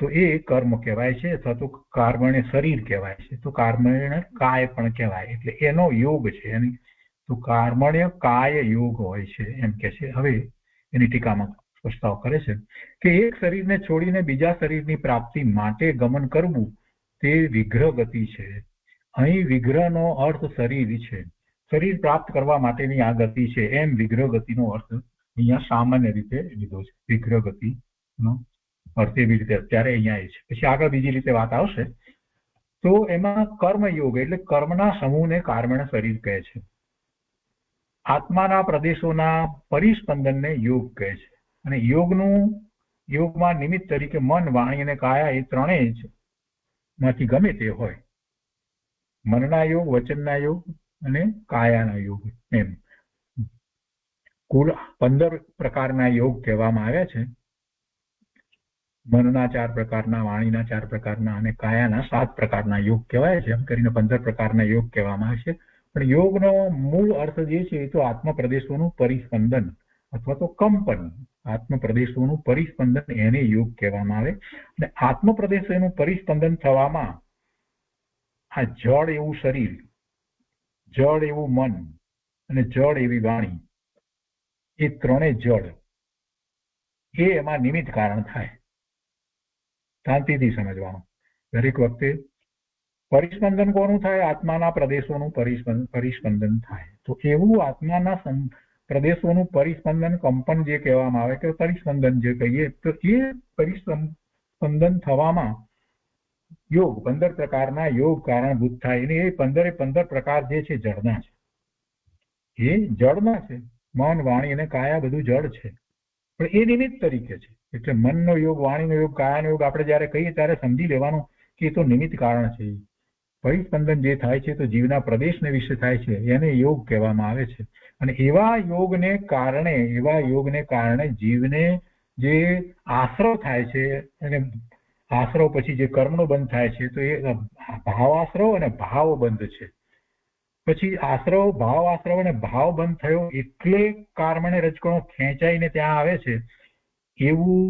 [SPEAKER 3] તો એ કર્મ કહેવાય છે, અથવા તો કર્મણે શરીર કહેવાય છે, તો કર્મણે કાય પણ કહેવાય. એટલે એનો યોગ છે. તો કર્મણ્ય કાય યોગ હોય છે એમ કે છે. હવે એની ટીકામાં પ્રસ્તાવ કરે છે કે એક શરીરને છોડીને બીજા શરીરની પ્રાપ્તિ માટે ગમન કરવું તે વિગ્રહ ગતિ છે. અહીં વિગ્રહનો અર્થ શરીર છે. શરીર પ્રાપ્ત કરવા માટેની આ ગતિ છે એમ વિગ્રહ ગતિનો અર્થ અહીંયા સામાન્ય રીતે લીધો છે. વિગ્રહ ગતિનો અર્થ એવી રીતે અત્યારે અહીંયા છે. પછી આગળ બીજી રીતે વાત આવશે. તો એમાં કર્મયોગ એટલે કર્મના સમૂહને કર્મણ શરીર કહે છે. આત્માના પ્રદેશોના પરિસ્પંદનને યોગ કહે છે. અને યોગમાં નિમિત્ત તરીકે મન, વાણી અને કાયા એ ત્રણેય જ માંથી ગમે તે હોય. મનના યોગ, વચનના યોગ અને કાયાના યોગ એમ કુલ 15 પ્રકારના યોગ કહેવામાં આવ્યા છે. મનના 4 પ્રકારના, વાણીના 4 પ્રકારના અને કાયાના 7 પ્રકારના યોગ કહેવાય છે. એમ કરીને 15 પ્રકારના યોગ કહેવામાં આવે છે. પણ યોગનો મૂળ અર્થ જે છે એ તો આત્મપ્રદેશોનું પરિસ્પંદન અથવા તો કંપન, આત્મપ્રદેશોનું પરિસ્પંદન એને યોગ કહેવામાં આવે. અને આત્મપ્રદેશોનું પરિસ્પંદન થવામાં આ જળ એવું શરીર, જળ એવું મન અને જળ એવી વાણી એ ત્રણેય જળ એ એમાં નિમિત્ત કારણ થાય. શાંતિથી સમજવાનું. દરેક વખતે પરિસ્પંદન કોનું થાય? આત્માના પ્રદેશોનું પરિસ્પંદન થાય. તો એવું આત્માના પ્રદેશોનું પરિસ્પંદન, કંપન જે કહેવામાં આવે કે પરિસ્પંદન જે કહીએ તો એ પરિસ્પંદન થવામાં યોગ 15 પ્રકારના યોગ કારણભૂત થાય. અને એ 15 પ્રકાર જે છે જળના છે. એ જળના છે. મન, વાણી અને કાયા બધું જળ છે, પણ એ નિમિત્ત તરીકે છે. એટલે મનનો યોગ, વાણીનો યોગ, કાયાનો યોગ આપણે જયારે કહીએ ત્યારે સમજી લેવાનું કે એ તો નિમિત્ત કારણ છે. પરિસ્પંદન જે થાય છે તો જીવના પ્રદેશને વિશે થાય છે એને યોગ કહેવામાં આવે છે. અને એવા યોગને કારણે જીવને જે આશ્રવ થાય છે અને આશ્રવ પછી જે કર્મનો બંધ થાય છે તો એ ભાવાશ્રવ અને ભાવ બંધ છે. પછી આશ્રવ, ભાવ આશ્રવ અને ભાવ બંધ થયો એટલે કર્મને રજકણો ખેંચાઈને ત્યાં આવે છે એવું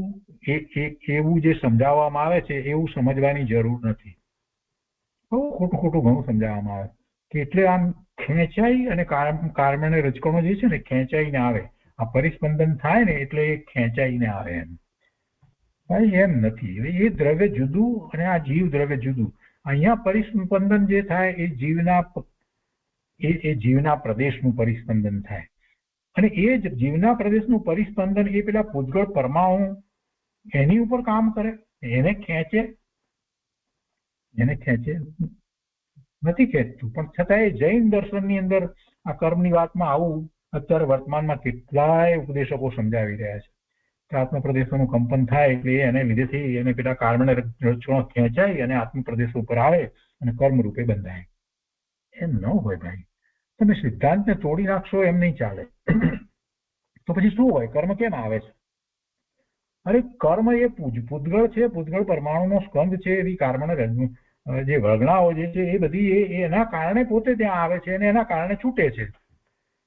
[SPEAKER 3] જે સમજાવવામાં આવે છે એવું સમજવાની જરૂર નથી. ખોટું ઘણું સમજાવવામાં આવે કે એટલે આમ ખેંચાઈ અને કર્મને રજકણો જે છે ને ખેંચાઈને આવે. આ પરિસ્પંદન થાય ને એટલે એ ખેંચાઈને આવે એમ. ભાઈ એમ નથી. એ દ્રવ્ય જુદું અને આ જીવ દ્રવ્ય જુદું. અહીંયા પરિસ્પંદન જે થાય એ જીવના પ્રદેશનું પરિસ્પંદન થાય. અને એ જ જીવના પ્રદેશનું પરિસ્પંદન એ પેલા પૂતગળ પરમાણુ એની ઉપર કામ કરે, એને ખેંચે નથી ખેંચતું. પણ છતાં એ જૈન દર્શનની અંદર આ કર્મની વાતમાં આવું અત્યારે વર્તમાનમાં કેટલાય ઉપદેશકો સમજાવી રહ્યા છે કે આત્મપ્રદેશોનું કંપન થાય એટલે એને લીધેથી એને પેલા કર્મને રજકણો ખેંચાય અને આત્મપ્રદેશો ઉપર આવે અને કર્મ રૂપે બંધાય. એમ ન હોય ભાઈ. તમે સિદ્ધાંતને તોડી નાખશો એમ નહીં ચાલે. તો પછી શું હોય? કર્મ કેમ આવે છે? અરે કર્મ એ પૂતગળ છે, પૂતગળ પરમાણુનો સ્કંદ છે. એવી કર્મના જે વળગણાઓ જે છે એ બધી એના કારણે પોતે ત્યાં આવે છે અને એના કારણે છૂટે છે.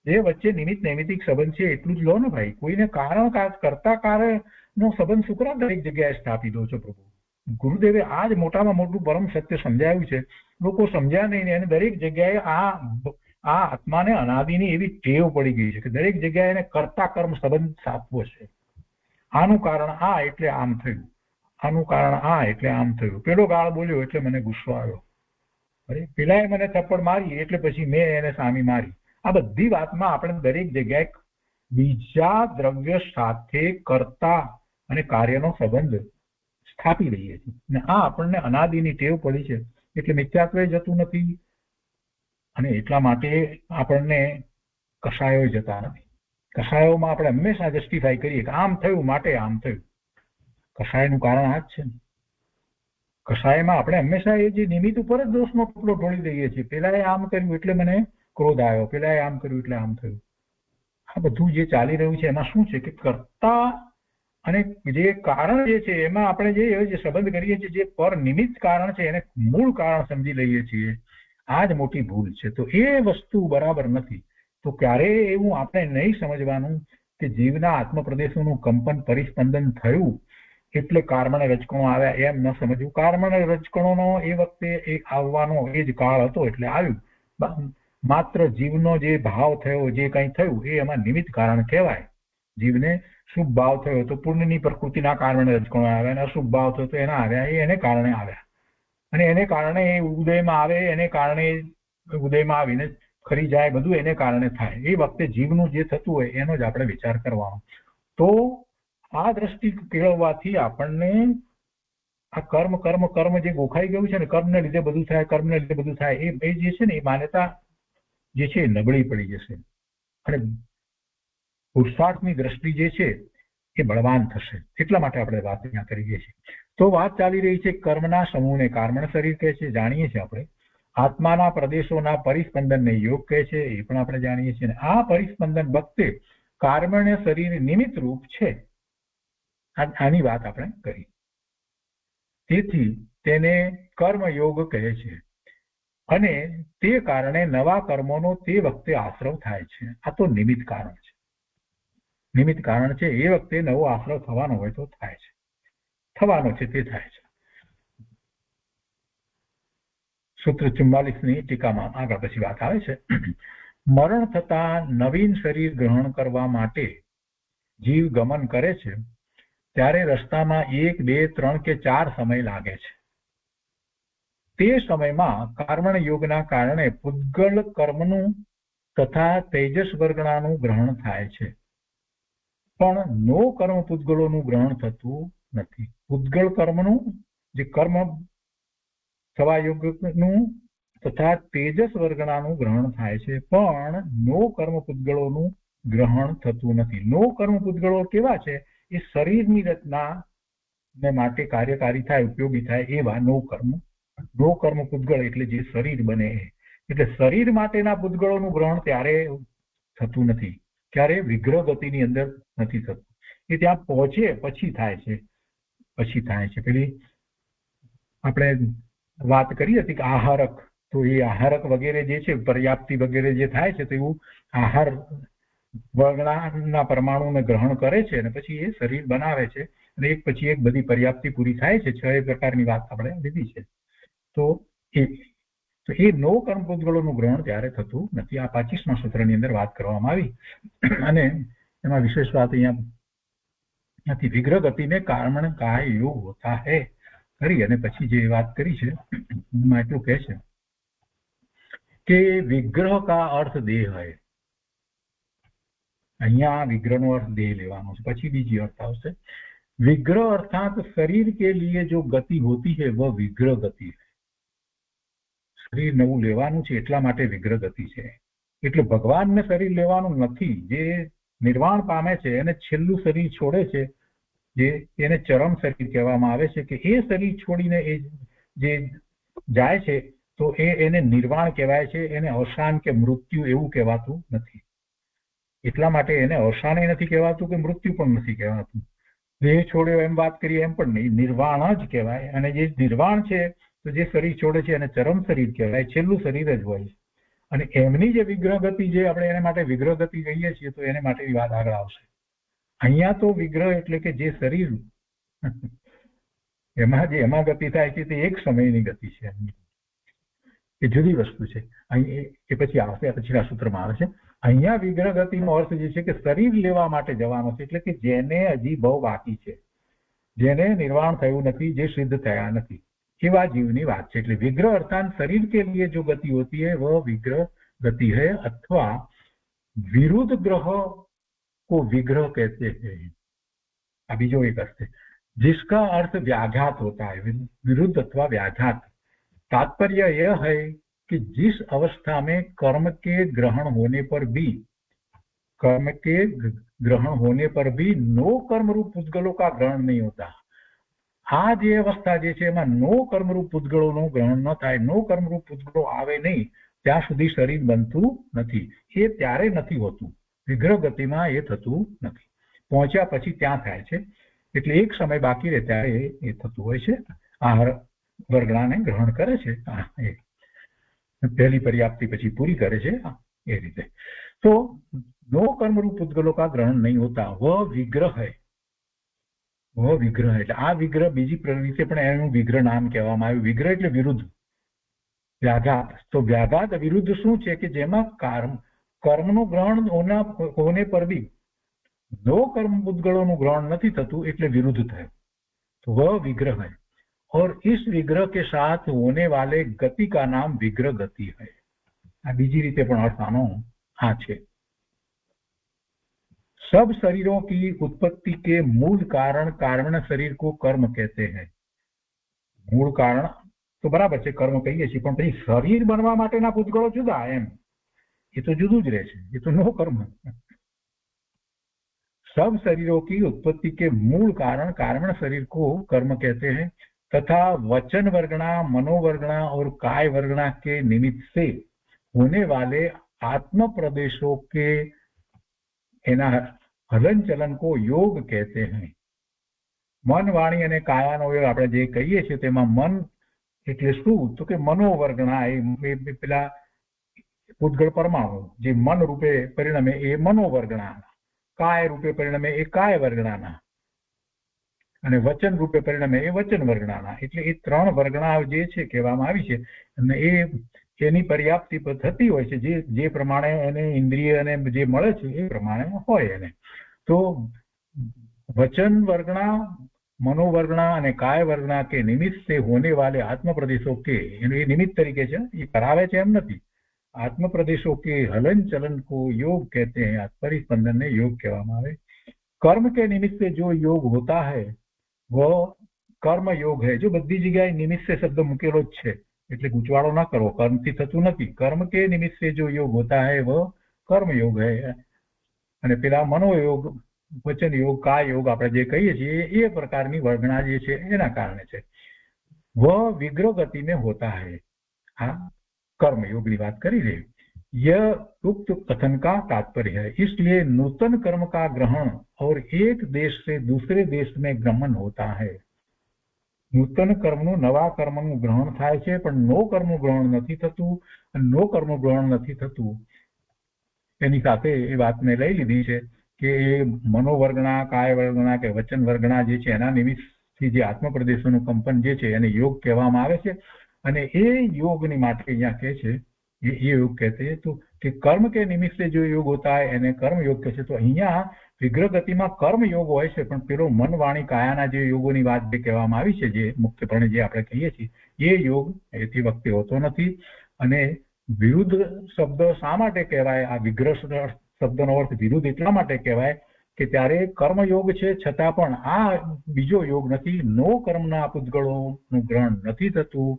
[SPEAKER 3] એ વચ્ચે નિમિત્ત નૈમિતિક સંબંધ છે એટલું જ લો ને ભાઈ. કોઈને કારણ કરતા કારણનો સંબંધ શુક્ર દરેક જગ્યાએ સ્થાપી દો છો પ્રભુ. ગુરુદેવે આ જ મોટામાં મોટું પરમ સત્ય સમજાવ્યું છે. લોકો સમજ્યા નહીં ને એને દરેક જગ્યાએ આ આત્માને અનાદિની એવી ટેવ પડી ગઈ છે કે દરેક જગ્યાએ એને કરતા કર્મ સંબંધ સ્થાપવો છે. આનું કારણ આ એટલે આમ થયું, આનું કારણ આ એટલે આમ થયું. પેલો ગાળ બોલ્યો એટલે મને ગુસ્સો આવ્યો. અરે પેલાએ મને થપ્પડ મારી એટલે પછી મેં એને સામી મારી. આ બધી વાતમાં આપણે દરેક જગ્યાએ બીજા દ્રવ્ય સાથે કર્તા અને કાર્યનો સંબંધ સ્થાપી દઈએ છીએ, અને આ આપણને અનાદિની ટેવ પડી છે. એટલે મિથ્યાત્વ જતું નથી અને એટલા માટે આપણને કષાયો જતા નથી. કષાયોમાં આપણે હંમેશા જસ્ટિફાઈ કરીએ કે આમ થયું માટે આમ થયું. કષાયનું કારણ આ જ છે ને. કષાયમાં આપણે હંમેશા એ જે નિમિત્ત ઉપર જ દોષનો ટુકડો ઢોળી દઈએ છીએ. પેલાએ આમ કર્યું એટલે મને ક્રોધ આવ્યો, પેલાએ આમ કર્યું એટલે આમ થયું. આ બધું જે ચાલી રહ્યું છે એમાં શું છે કે કર્તા અને જે કારણ જે છે એમાં આપણે જે સંબંધ કરીએ છીએ, જે પર નિમિત્ત કારણ છે એને મૂળ કારણ સમજી લઈએ છીએ. આ જ મોટી ભૂલ છે. તો એ વસ્તુ બરાબર નથી. તો ક્યારેય એવું આપણે નહીં સમજવાનું કે જીવના આત્મપ્રદેશોનું કંપન પરિસ્પંદન થયું એટલે કાર્મણ રજકણો આવ્યા, એમ ન સમજવું. કાર્મણ રજકણોનો એ વખતે એ આવવાનો એ જ કાળ હતો એટલે આવ્યું. માત્ર જીવનો જે ભાવ થયો, જે કંઈ થયું એ એમાં નિમિત્ત કારણ કહેવાય. જીવને શુભ ભાવ થયો તો પુણ્યની પ્રકૃતિના કારણે રજકણો આવ્યા, અને અશુભ ભાવ થયો તો એના આવ્યા, એ એને કારણે આવ્યા. અને એને કારણે એ ઉદયમાં આવે, એને કારણે ઉદયમાં આવીને ખરી જાય, બધું એને કારણે થાય. એ વખતે જીવનું જે થતું હોય એનો જ આપણે વિચાર કરવાનો. તો આ દ્રષ્ટિ કેળવવાથી આપણને આ કર્મ કર્મ કર્મ જે ગોખાઈ ગયું છે ને, કર્મને લીધે બધું થાય, કર્મને લીધે બધું થાય, એ જે છે ને એ માન્યતા જે છે એ નબળી પડી જશે અને પુરુષાર્થની દ્રષ્ટિ જે છે એ બળવાન થશે. એટલા માટે આપણે વાત અહીંયા કરીએ છીએ. તો વાત ચાલી રહી છે કર્મના સમૂહને કાર્મણ શરીર કહે છે, જાણીએ છીએ આપણે. આત્માના પ્રદેશોના પરિસ્પંદનને યોગ કહે છે, એ પણ આપણે જાણીએ છીએ. આ પરિસ્પંદન વખતે કાર્મણ્ય શરીર નિમિત્ત રૂપ છે, આની વાત આપણે કરી. તેથી તેને કર્મયોગ કહે છે અને તે કારણે નવા કર્મોનો તે વખતે આશ્રવ થાય છે. આ તો નિમિત્ત કારણ છે. નિમિત્ત કારણ છે. એ વખતે નવો આશ્રવ થવાનો હોય તો થાય છે, થવાનો છે તે થાય છે. સૂત્ર 44ની ટીકામાં આગળ પછી વાત આવે છે. મરણ થતા નવીન શરીર ગ્રહણ કરવા માટે જીવ ગમન કરે છે ત્યારે રસ્તામાં 1, 2, 3 કે 4 સમય લાગે છે. તે સમયમાં કર્મણ યોગના કારણે પૂતગલ કર્મનું તથા તેજસ વર્ગણાનું ગ્રહણ થાય છે, પણ નો કર્મ પૂતગલોનું ગ્રહણ થતું નથી. પૂતગલ કર્મનું જે કર્મ થવા યોગનું તથા તેજસ વર્ગણાનું ગ્રહણ થાય છે, પણ નો કર્મ પૂતગલોનું ગ્રહણ થતું નથી. નો કર્મ પૂતગળો કેવા છે? એ શરીરની રચના ને માટે કાર્યકારી થાય, ઉપયોગી થાય એવા નો કર્મ પૂતગળ એટલે જે શરીર બને. એટલે શરીર માટેના પૂતગળોનું ગ્રહણ ત્યારે થતું નથી. ક્યારે? વિગ્રહ ગતિની અંદર નથી થતું. એ ત્યાં પહોંચે પછી થાય છે. પછી થાય છે. પેલી આપણે વાત કરી હતી કે આહારક, તો એ આહારક વગેરે જે છે, પર્યાપ્તિ વગેરે જે થાય છે, તો એવું આહાર વર્ગના પરમાણુને ગ્રહણ કરે છે અને પછી એ શરીર બનાવે છે અને એક પછી એક બધી પર્યાપ્તિ પૂરી થાય છે. 6 પ્રકારની વાત આપણે લીધી છે. તો એ નો કર્મ પૂતગલોનું ગ્રહણ ત્યારે થતું નથી. આ 25મા સૂત્રની અંદર વાત કરવામાં આવી અને એમાં વિશેષ વાત અહીંયા નથી. વિગ્રહ ગતિને કારણ કાય યોગ હોતા હૈ કરી અને પછી જે વાત કરી છે એમાં એટલું કહે છે કે વિગ્રહ કા અર્થ દેહ હૈ. અહીંયા વિગ્રહનો અર્થ દેહ લેવાનો છે. પછી બીજી અર્થ આવશે. विग्रह अर्थात शरीर के लिए जो गति होती है वह विग्रह गति है. शरीर नવું લેવાનું છે એટલા માટે વિગ્રહ ગતિ છે. એટલે ભગવાનને શરીર લેવાનું નથી. જે નિર્વાણ પામે છે એને છેલ્લું શરીર છોડે છે, જે એને ચરમ શરીર કહેવામાં આવે છે, કે એ શરીર છોડીને એ જે જાય છે તો એને નિર્વાણ કહેવાય છે. એને અવસાન કે મૃત્યુ એવું કહેવાતું નથી. એટલા માટે એને અવસાન નથી કહેવાતું કે મૃત્યુ પણ નથી કહેવાતું. દેહ છોડ્યો એમ વાત કરીએ એમ પણ નહીં, નિર્વાણ જ કહેવાય. અને જે નિર્વાણ છે તો જે શરીર છોડે છે એને ચરમ શરીર કહેવાય, છેલ્લું શરીર જ હોય. અને એમની જે વિગ્રહ ગતિ, જે આપણે એને માટે વિગ્રહ ગતિ કહીએ છીએ, તો એને માટેની વાત આગળ આવશે. અહીંયા તો વિગ્રહ એટલે કે જે શરીર એમાં ગતિ થાય છે તે એક સમયની ગતિ છે, એ જુદી વસ્તુ છે. અહીં એ પછી આવશે, પછીના સૂત્રમાં આવે છે. અહીંયા વિગ્રહ ગતિનો અર્થ જે છે કે શરીર લેવા માટે જવાનો છે. એટલે કે જેને હજી બહુ બાકી છે, જેને નિર્વાણ થયું નથી, જે સિદ્ધ થયા નથી, एवा जीवनी बात है। એટલે विग्रह अर्थात शरीर के लिए जो गति होती है वह विग्रह गति है, अथवा विरुद्ध ग्रह को विग्रह कहते हैं। अभी जो एक अर्थ है जिसका अर्थ व्याघात होता है, विरुद्ध अथवा व्याघात। तात्पर्य यह है कि जिस अवस्था में कर्म के ग्रहण होने पर भी नो कर्मरूप पुद्गलों का ग्रहण नहीं होता। आ जे अवस्था जे छे एमां नो कर्मरूप पुद्गलों ग्रहण न थाय, नो कर्मरूप पुद्गलो आवे नहीं ત્યાં સુધી શરીર બનતું નથી। એ ત્યારે નથી હોતું, વિગ્રહ ગતિમાં એ થતું નથી, પહોંચ્યા પછી ત્યાં થાય છે। એટલે એક સમય બાકી રહે ત્યારે એ થતું હોય છે। આ વર્ગણાને ગ્રહણ કરે છે, પહેલી પર્યાપ્તિ પછી પૂરી કરે છે, એ રીતે। તો નો કર્મરૂप पुद्गलों का ग्रहण नहीं होता, वह विग्रह है। वह विग्रह એટલે આ વિગ્રહ બીજી રીતે પણ એનું વિગ્રહ નામ કહેવામાં આવ્યું। વિગ્રહ એટલે વિરુદ્ધ, व्याघात। तो व्याघात विरुद्ध શું છે કે જેમાં કર્મનું ગ્રહણ હોने पर भी नो कर्म पुद्गलों ग्रहण નથી થતું એટલે વિરુદ્ધ થયું, तो वह विग्रह है। और इस विग्रह के साथ होने वाले गति का नाम विग्रह गति है। આ બીજી રીતે પણ અર્થ આનો આ છે। सब शरीरों की उत्पत्ति के मूल कारण कारण शरीर को कर्म कहते हैं। मूल कारण तो बराबर છે, કર્મ કહીએ છીએ, પણ પછી શરીર બનવા માટેના પૂતગળો જુદા, એમ એ તો જુદું જ રહે છે, એ તો નો કર્મ। सब शरीरों की उत्पत्ति के मूल कारण कारण शरीर को कर्म कहते हैं, तथा वचन वर्गणा, मनोवर्गणा और काय वर्गणा के निमित्त से होने वाले आत्म प्रदेशों के एना हलन चलन को योग कहते हैं। मन वाणी અને કાયાનો योग આપણે જે કહીએ છીએ તેમાં મન એટલે શું, તો કે મનોવર્ગણા, એ પેલા પૂતગળ પરમાણુ જે મન રૂપે પરિણમે એ મનોવર્ગણા, काय રૂપે પરિણમે એ काय વર્ગણાના, અને વચન રૂપે પરિણમે એ વચન વર્ગણાના। એટલે એ ત્રણ વર્ગણા જે છે કહેવામાં આવી છે, અને એની પર્યાપ્તિ થતી હોય છે, જે પ્રમાણે એને ઇન્દ્રિય અને જે મળે છે એ પ્રમાણે હોય એને। तो वचन वर्गणा, मनोवर्गणा અને काय वर्गणा के निमित्त से होने वाले आत्म प्रदेशों के, ये निमित्त तरीके से ये करावे છે એમ નથી, आत्म प्रदेशों के हलन चलन को योग कहते हैं। परिस्पंदन ने योग કહેવામાં આવે। कर्म के निमित्त से जो योग होता है वह कर्म योग है। जो બધી જગ્યાએ નિમિત્ત से शब्द મૂકેલો જ છે એટલે ગૂંચવાડો ના કરવો, કર્મથી થતું નથી। कर्म के निमित्त से जो योग होता है वह कर्म योग है। અને પેલા મનોયોગ, વચન યોગ, काय योग આપણે જે કહીએ છીએ એ પ્રકારની વર્ગણા જે છે એના કારણે છે। वह विग्रह गति में होता है। हाँ, कर्म योग की बात करी रही। यह उक्त कथन का तात्पर्य है। इसलिए नूतन कर्म का ग्रहण और एक देश से दूसरे देश में गमन होता है। नूतन कर्मનું નવા કર્મનું ગ્રહણ થાય છે, પણ નો કર્મનું ગ્રહણ નથી થતું, નો કર્મનું ગ્રહણ નથી થતું એની સાથે એ વાત મેં લઈ લીધી છે કે મનોવર્ગણા, काय વર્ગણા કે વચન વર્ગણા જે છે એના નિમિત્તથી જે આત્મ પ્રદેશોનું કંપન જે છે એને योग કહેવામાં આવે છે। અને એ યોગની માટે અહીંયા કહે છે, ये योग कहते हैं। तो कि कर्म के निमित्त से जो योग होता है એને कर्म योग કહે છે। તો અહીંયા વિગ્રહ ગતિમાં કર્મ યોગ હોય છે, પણ પેલો મન વાણી કાયાના જે યોગોની વાત જે કહેવામાં આવી છે, જે મુક્તપણે જે આપણે કહીએ છીએ એ યોગ એ વખતે હોતો નથી। અને વિરુદ્ધ શબ્દ શા માટે કહેવાય, આ વિગ્રહ શબ્દનો અર્થ વિરુદ્ધ એટલા માટે કહેવાય કે ત્યારે કર્મયોગ છે છતાં પણ આ બીજો યોગ નથી, નો કર્મના પૂતગળોનું ગ્રહણ નથી થતું,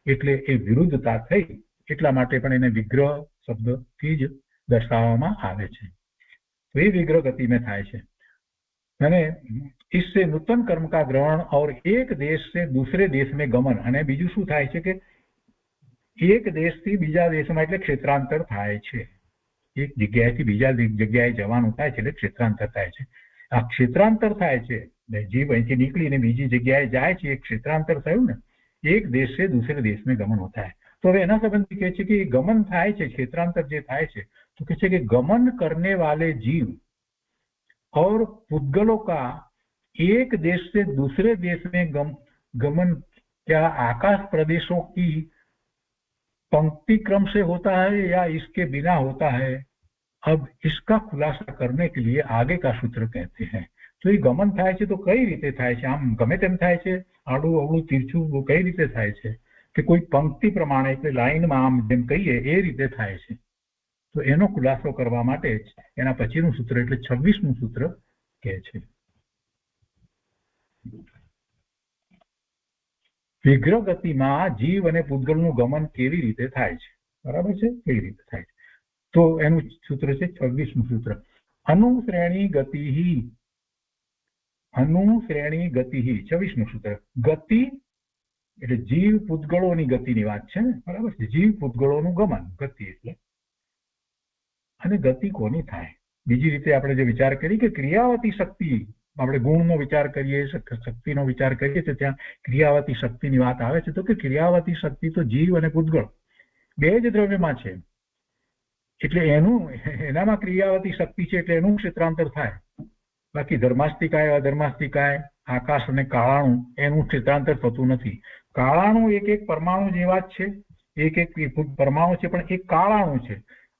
[SPEAKER 3] એટલે એ વિરુદ્ધતા થઈ, એટલા માટે પણ એને વિગ્રહ શબ્દથી જ દર્શાવવામાં આવે છે। तो ये विग्रह गति में થાય છે। અને इससे नूतन कर्म का ग्रहण और एक देश से दूसरे देश में गमन, અને બીજું શું થાય છે કે એક દેશથી બીજા દેશમાં એટલે ક્ષેત્રાંતર થાય છે। એક જગ્યાએથી બીજા જગ્યાએ જવાનું થાય છે એટલે ક્ષેત્રાંતર થાય છે। આ ક્ષેત્રાંતર થાય છે, જીવ અહીંથી નીકળીને બીજી જગ્યાએ જાય છે, એક ક્ષેત્રાંતર થયું ને, એક देश से दूसरे देश में गमन होता है। तो હવે એના સંબંધી કહે છે કે ગમન થાય છે, ક્ષેત્રાંતર જે થાય છે, तो कहते हैं कि गमन करने वाले जीव और पुद्गलों का एक देश से दूसरे देश में गमन क्या आकाश प्रदेशों की पंक्ति क्रम से होता है या इसके बिना होता है? अब इसका खुलासा करने के लिए आगे का सूत्र कहते हैं। તો એ ગમન થાય છે તો કઈ રીતે થાય છે? આમ ગમે તેમ થાય છે? આડું અવળું તીરછું કઈ રીતે થાય છે? કે કોઈ પંક્તિ પ્રમાણે એટલે લાઈનમાં આમ જેમ કહીએ એ રીતે થાય છે? તો એનો ખુલાસો કરવા માટે જ એના પછીનું સૂત્ર એટલે 26મું સૂત્ર કહે છે વિગ્રહ ગતિમાં જીવ અને પૂતગલનું ગમન કેવી રીતે થાય છે? બરાબર છે? કેવી રીતે થાય છે? તો એનું સૂત્ર છે 26મું સૂત્ર અનુશ્રેણી ગતિ 26મું સૂત્ર ગતિ એટલે જીવ પૂતગળોની ગતિની વાત છે ને, બરાબર છે? જીવ પૂતગળોનું ગમન ગતિ એટલે અને ગતિ કોની થાય? બીજી રીતે આપણે જે વિચાર કરી કે ક્રિયાવતી શક્તિ, આપણે ગુણનો વિચાર કરીએ, શક્તિનો વિચાર કરીએ તો ત્યાં ક્રિયાવતી શક્તિની વાત આવે છે. તો કે ક્રિયાવતી શક્તિ તો જીવ અને પૂતગળ બે જ દ્રવ્યમાં છે એટલે એનામાં ક્રિયાવતી શક્તિ છે એટલે એનું ક્ષેત્રાંતર થાય. બાકી ધર્માસ્તિકાય અધર્માસ્તિકાય આકાશ અને કાળાણુ એનું ક્ષેત્રાંતર થતું નથી. કાળાણુ એક એક પરમાણુ જેવા જ છે, એક એક પરમાણુ છે પણ એક કાળાણુ છે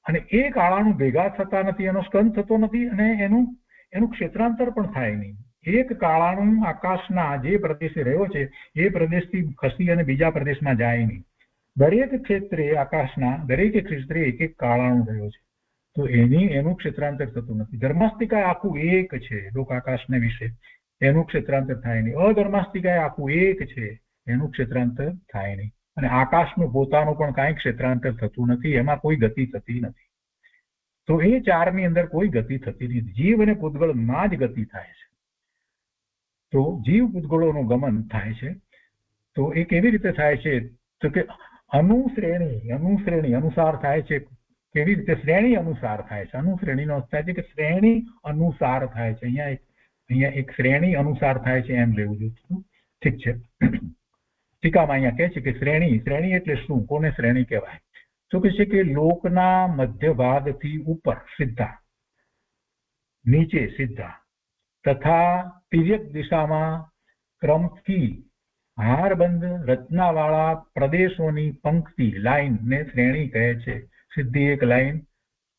[SPEAKER 3] અને એ કાળાણુ ભેગા થતા નથી, એનો સ્કંદ થતો નથી અને એનું ક્ષેત્રાંતર પણ થાય નહીં. એક કાળાણુ આકાશના જે પ્રદેશે રહ્યો છે એ પ્રદેશથી ખસી અને બીજા પ્રદેશમાં જાય નહીં. દરેક ક્ષેત્રે આકાશના દરેક ક્ષેત્રે એક એક કાળાણુ રહ્યો છે તો એનું ક્ષેત્રાંતર થતું નથી. ધર્માસ્તિકાય આખું એક છે લોક આકાશને વિશે, એનું ક્ષેત્રાંતર થાય નહીં. અધર્માસ્તિકાય આખું એક છે, એનું ક્ષેત્રાંતર થાય નહીં. અને આકાશનું પોતાનું પણ કાંઈ ક્ષેત્રાંતર થતું નથી, એમાં કોઈ ગતિ થતી નથી. તો એ ચારની અંદર કોઈ ગતિ થતી નથી. જીવ અને પૂતગળમાં જ ગતિ થાય છે. તો જીવ પૂતગળોનું ગમન થાય છે તો એ કેવી રીતે થાય છે? તો કે અનુશ્રેણી અનુસાર થાય છે. કેવી રીતે? શ્રેણી અનુસાર થાય છે. અનુશ્રેણીનો અર્થ થાય છે કે શ્રેણી અનુસાર થાય છે. અહીંયા એક શ્રેણી અનુસાર થાય છે એમ લેવું જોઈએ. ઠીક છે. ટીકામાં અહીંયા કહે છે કે શ્રેણી એટલે શું? કોને શ્રેણી કહેવાય? તો કે છે કે લોકના મધ્ય ભાગથી ઉપર સીધા, નીચે સીધા તથા તિર્યક દિશામાં ક્રમથી હારબંધ રચનાવાળા પ્રદેશોની પંક્તિ લાઈન ને શ્રેણી કહે છે. સીધી એક લાઈન,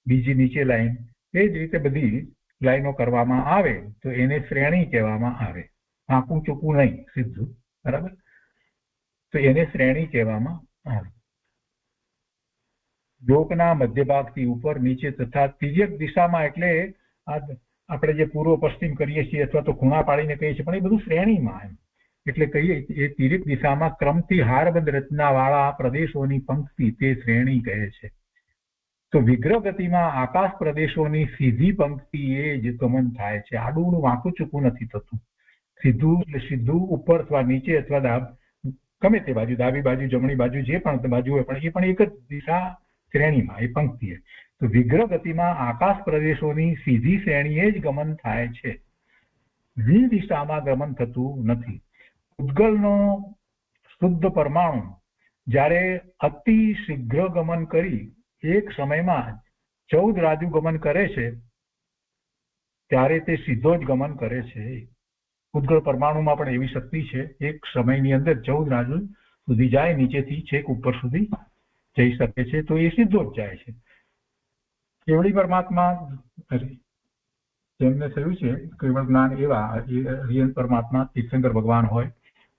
[SPEAKER 3] બીજી નીચે લાઈન, એ જ રીતે બધી લાઈનો કરવામાં આવે તો એને શ્રેણી કહેવામાં આવે. આંકું ચૂકું નહીં, સીધું. બરાબર? તો એને શ્રેણી કહેવામાં આવે. લોકના મધ્ય ભાગથી ઉપર નીચે તથા તિર્યક દિશામાં એટલે આપણે જે પૂર્વ પશ્ચિમ કરીએ છીએ અથવા તો ખૂણા પાડીને કહીએ છીએ પણ એ બધું શ્રેણીમાં એમ એટલે કહીએ એ તિર્યક દિશામાં ક્રમથી હારબંધ રચનાવાળા પ્રદેશોની પંક્તિ તે શ્રેણી કહે છે. તો વિગ્રહ ગતિમાં આકાશ પ્રદેશોની સીધી પંક્તિ એ જ ગમન થાય છે. આડું વાંકું ચૂકું નથી થતું. સીધું ઉપર અથવા નીચે અથવા ગમે તે બાજુ, ડાબી બાજુ, જમણી બાજુ, જે પણ બાજુ હોય પણ એ પણ એક જ દિશા શ્રેણીમાં, એ પંક્તિ. તો વિગ્રહ ગતિમાં આકાશ પ્રદેશોની સીધી શ્રેણીએ જ ગમન થાય છે, દિશામાં ગમન થતું નથી. પૂતગલનો શુદ્ધ પરમાણુ જ્યારે અતિ શીઘ્ર ગમન કરી એક સમયમાં 14 રાજુ ગમન કરે છે ત્યારે તે સીધો જ ગમન કરે છે. પૂતગળ પરમાણુમાં પણ એવી શક્તિ છે, એક સમયની અંદર 14 રાજુ સુધી જાય, નીચેથી છેક ઉપર સુધી જઈ શકે છે તો એ સીધો જ જાય છે. કેવળી પરમાત્મા જેમને થયું છે કેવળ જ્ઞાન એવા રિયલ પરમાત્મા તીર્થંકર ભગવાન હોય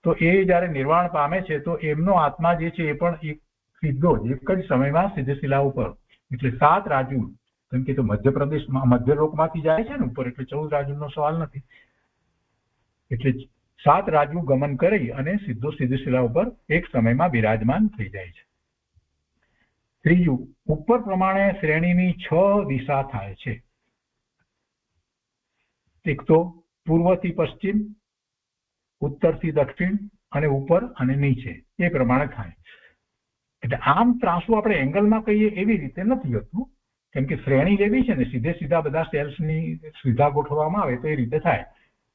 [SPEAKER 3] તો એ જયારે નિર્વાણ પામે છે તો એમનો આત્મા જે છે એ પણ એક સીધો જ એક જ સમયમાં સીધે શિલા ઉપર એટલે 7 રાજુ, કેમ કે તો મધ્યપ્રદેશમાં મધ્યલોકમાંથી જાય છે ને ઉપર એટલે 14 રાજુનો સવાલ નથી. એટલે 7 રાજુ ગમન કરી અને સીધી શિલા ઉપર એક સમયમાં બિરાજમાન થઈ જાય છે. ત્રીજું, ઉપર પ્રમાણે શ્રેણીની 6 દિશા થાય છે. એક તો પૂર્વથી પશ્ચિમ, ઉત્તરથી દક્ષિણ અને ઉપર અને નીચે એ પ્રમાણે થાય. એટલે આમ ત્રાસું આપણે એંગલમાં કહીએ એવી રીતે નથી હોતું, કેમ કે શ્રેણી લેવી છે ને સીધા બધા સેલ્સની સીધા ગોઠવવામાં આવે તો એ રીતે થાય.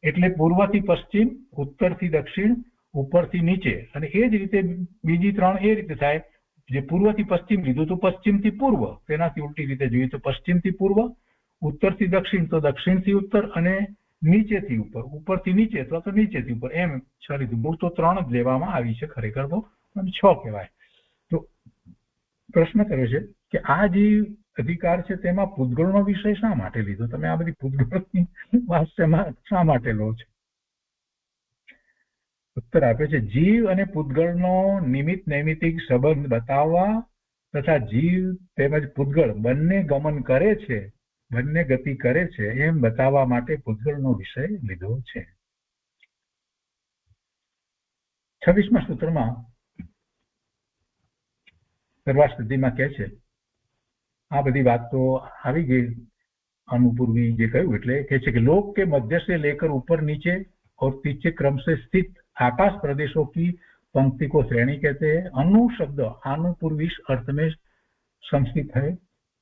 [SPEAKER 3] એટલે પૂર્વથી પશ્ચિમ, ઉત્તરથી દક્ષિણ, ઉપરથી નીચે અને એ જ રીતે બીજી 3 એ રીતે થાય. જે પૂર્વથી પશ્ચિમ લીધું તો પશ્ચિમથી પૂર્વ, તેનાથી ઉલટી રીતે જોઈએ તો પશ્ચિમથી પૂર્વ, ઉત્તરથી દક્ષિણ તો દક્ષિણથી ઉત્તર અને નીચેથી ઉપર, ઉપરથી નીચે અથવા તો નીચેથી ઉપર એમ 6 લીધું. મૂળ તો 3 જ લેવામાં આવી છે, ખરેખર તો 6 કહેવાય. તો પ્રશ્ન કર્યો છે કે આ જે અધિકાર છે તેમાં પૂતગળનો વિષય શા માટે લીધો? તમે આ બધી પૂતગળની વાત શા માટે લો છો? ઉત્તર આપે છે, જીવ અને પૂતગળનો નિમિત્ત નૈમિત્તિક સંબંધ બતાવવા તથા જીવ તેમજ પૂતગળ બંને ગમન કરે છે, બંને ગતિ કરે છે એમ બતાવવા માટે પૂતગળનો વિષય લીધો છે. 26મા સૂત્રમાં સર્વાસ્તિમાં કહે છે, આ બધી વાત તો આવી ગઈ અનુપૂર્વી જે કહ્યું, એટલે કહે છે કે लोक के मध्य से लेकर ऊपर नीचे और पीछे क्रम से स्थित आकाश प्रदेशों की पंक्ति को श्रेणी कहते हैं. अनु शब्द आनुपूर्विक अर्थ में संस्थित है,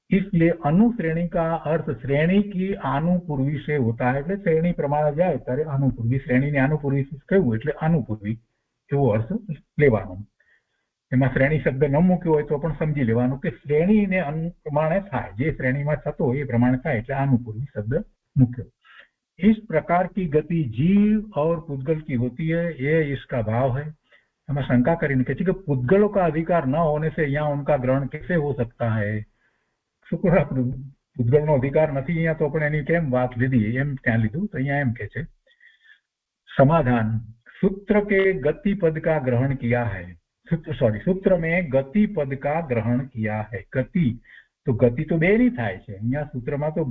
[SPEAKER 3] इसलिए अनुश्रेणी का अर्थ श्रेणी की आनुपूर्वी से होता है. એટલે શ્રેણી પ્રમાણે જાય ત્યારે આનુપૂર્વી, શ્રેણીને આનુપૂર્વી કહ્યું એટલે આનુપૂર્વી એવો અર્થ લેવાનો. એમાં શ્રેણી શબ્દ ન મૂક્યો હોય તો પણ સમજી લેવાનું કે શ્રેણીને પ્રમાણે થાય, જે શ્રેણીમાં થતો હોય એ પ્રમાણે થાય એટલે આનુપૂર્વી શબ્દ મૂક્યો. इस प्रकार की गति जीव और पुद्गल की होती है, ये इसका भाव है. हमें शंका करीने कहते कि पुद्गलों का अधिकार न होने से यहाँ उनका ग्रहण कैसे हो सकता है? शुक्र पुद्गल नो अधिकार नहीं, यहाँ तो अपने एनी केम बात लीधी एम त्या लीधुं, तो यहाँ एम के छे समाधान. सूत्र के गति पद का ग्रहण किया है, सूत्र में गति पद का ग्रहण किया है. गति तो બે ની થાય છે, અહીંયા સૂત્રમાં તો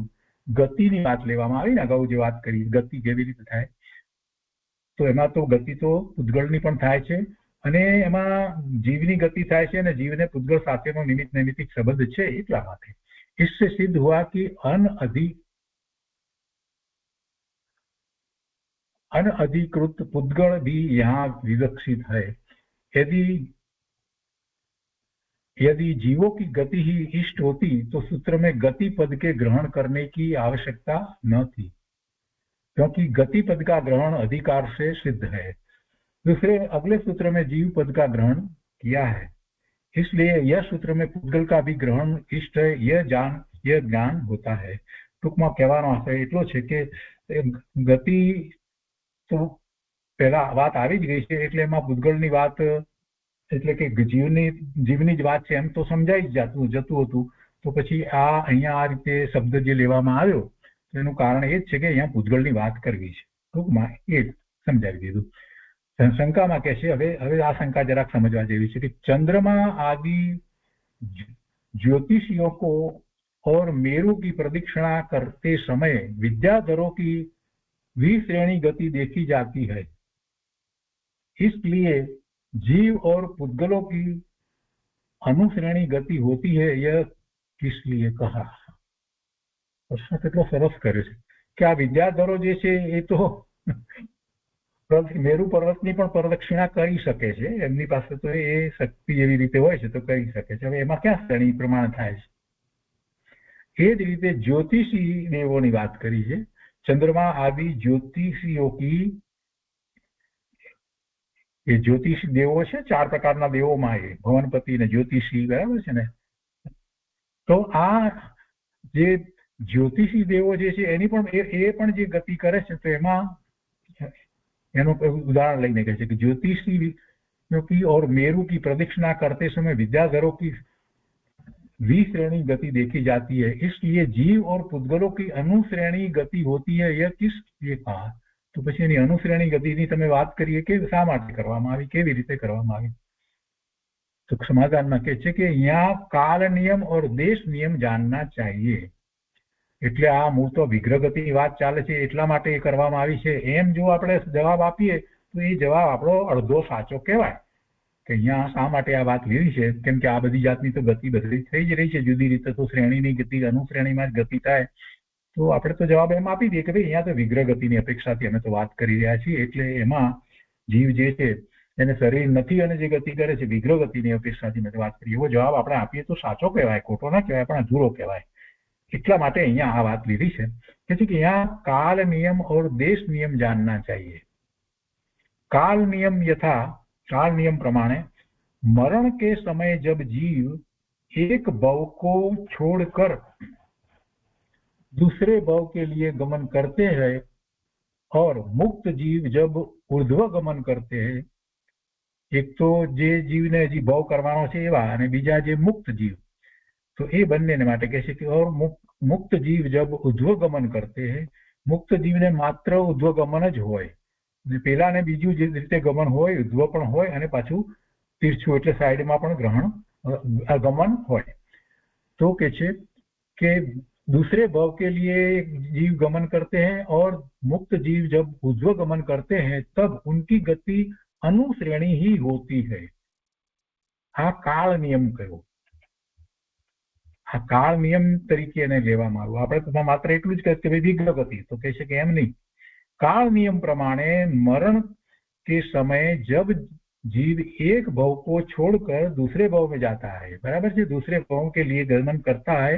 [SPEAKER 3] ગતિની વાત લેવામાં આવી ને, અગાઉ જે વાત કરી ગતિ કેવી રીતે થાય, તો એમાં તો ગતિ તો પૂતગળની પણ થાય છે અને એમાં જીવની ગતિ થાય છે અને જીવને પૂતગળ સાથેનો નિમિત્ત નૈમિત્તિક સંબંધ છે એટલા માટે. इससे सिद्ध हुआ कि अनअधिकृत पुद्गल भी यहाँ विवक्षित है. यदि जीवों की गति ही इष्ट होती तो सूत्र में गति पद के ग्रहण करने की आवश्यकता न थी, क्योंकि गति पद का ग्रहण अधिकार से सिद्ध है. दूसरे अगले सूत्र में जीव पद का ग्रहण किया है, इसलिए यह सूत्र में पुद्गल का भी ग्रहण इष्ट है, यह ज्ञान होता है. टूंकમાં કહેવાનો આશય એટલો છે કે ગતિ તો પહેલા વાત આવી જ ગઈ છે એટલે એમાં પુદ્ગલની વાત એટલે કે જીવની જ વાત છે એમ તો સમજાઈ જતું હતું. તો પછી આ અહીંયા આ રીતે શબ્દ જે લેવામાં આવ્યો એનું કારણ એ જ છે કે અહીંયા પુદ્ગલની વાત કરવી છે. ટૂંકમાં એ સમજાવી દીધું. શંકામાં કહે છે, હવે આ શંકા જરાક સમજવા જેવી છે કે चंद्रमा आदि ज्योतिषियों को और मेरु की प्रदक्षिणा करते समय विद्याधरों की विश्रेणी गति देखी जाती है, इसलिए जीव और पुद्गलों की अनुश्रेणी गति होती है, यह किस लिए कहा? प्रश्न કેટલો સરસ કરે છે કે આ વિદ્યાધરો જે છે એ તો મેરુ પર્વતની પણ પ્રદક્ષિણા કરી શકે છે, એમની પાસે તો એ શક્તિ એવી રીતે હોય છે તો કરી શકે છે. હવે એમાં ક્યાં શ્રેણી પ્રમાણ થાય છે? એ જ રીતે જ્યોતિષી દેવોની વાત કરી છે. ચંદ્રમા આદિ જ્યોતિષીઓ की, એ જ્યોતિષી દેવો છે, 4 પ્રકારના દેવોમાં એ ભવનપતિ ને જ્યોતિષી, બરાબર છે ને? તો આ જે જ્યોતિષી દેવો જે છે એની પણ એ પણ જે ગતિ કરે છે તો એમાં એનું ઉદાહરણ લઈને કહે છે કે ज्योतिषी की और मेरु की प्रदक्षिणा करते समय विद्याधरों की विश्रेणी गति देखी जाती है, इसलिए जीव और पुद्गलों की अनुश्रेणी गति होती है, यह किस लिए कहा? तो પછી એની અનુશ્રેણી ગતિની તમે વાત કરીએ કે શા માટે કરવામાં આવી, કેવી રીતે કરવામાં આવી? તો સમાધાનમાં કહે છે કે यहाँ काल नियम और देश नियम जानना चाहिए. એટલે આ મૂળ તો વિગ્રહ ગતિની વાત ચાલે છે એટલા માટે એ કરવામાં આવી છે એમ જો આપણે જવાબ આપીએ તો એ જવાબ આપણો અડધો સાચો કહેવાય કે અહીંયા શા માટે આ વાત લીધી છે, કેમ કે આ બધી જાતની તો ગતિ બદલી થઈ જ રહી છે જુદી રીતે. તો શ્રેણીની ગતિ અનુશ્રેણીમાં જ ગતિ થાય તો આપણે તો જવાબ એમ આપી દઈએ કે ભાઈ અહીંયા તો વિગ્રહ ગતિની અપેક્ષાથી અમે તો વાત કરી રહ્યા છીએ, એટલે એમાં જીવ જે છે એને શરીર નથી અને જે ગતિ કરે છે વિગ્રહ ગતિની અપેક્ષાથી અમે વાત કરીએ, એવો જવાબ આપણે આપીએ તો સાચો કહેવાય, ખોટો ના કહેવાય પણ અધૂરો કહેવાય. એટલા માટે અહીંયા આ વાત લીધી છે કે यहाँ काल नियम और देश नियम जानना चाहिए. काल नियम यथा, काल नियम प्रमाणे मरण के समय जब जीव एक भव को छोड़कर दूसरे भव के लिए गमन करते हैं और मुक्त जीव जब ऊर्ध्व गमन करते हैं, एक तो जे जीव ने हजी भव करवानो छे एवा અને બીજા જે મુક્ત જીવ, तो ये बनने માટે કહે છે કે और मुक्त जीव जब उध्वगमन करते हैं, मुक्त जीव ने मात्र उध्वगमन ज होय, પેલા ને બીજું જે રીતે ગમન હોય, ઉધ્વ પણ હોય અને પાછું તીર્છું એટલે સાઈડમાં પણ ગ્રહણ ગમન હોય. तो કહે છે कि दूसरे भव के लिए जीव गमन करते हैं और मुक्त जीव जब उध्व गमन करते हैं तब उनकी गति अनुश्रेणी ही होती है. आ काल नियम कहो, आ काल नियम तरीके એને લેવામાં આવ્યું. આપણે તો માત્ર એટલું જ કહે કે વિઘ્ન ગતિ, તો કહે છે કે એમ નહીં. काल नियम प्रमाणे मरण के समय जब जीव एक भव को छोड़कर दूसरे भव में जाता है, बराबर है, दूसरे भव के लिए गमन करता है,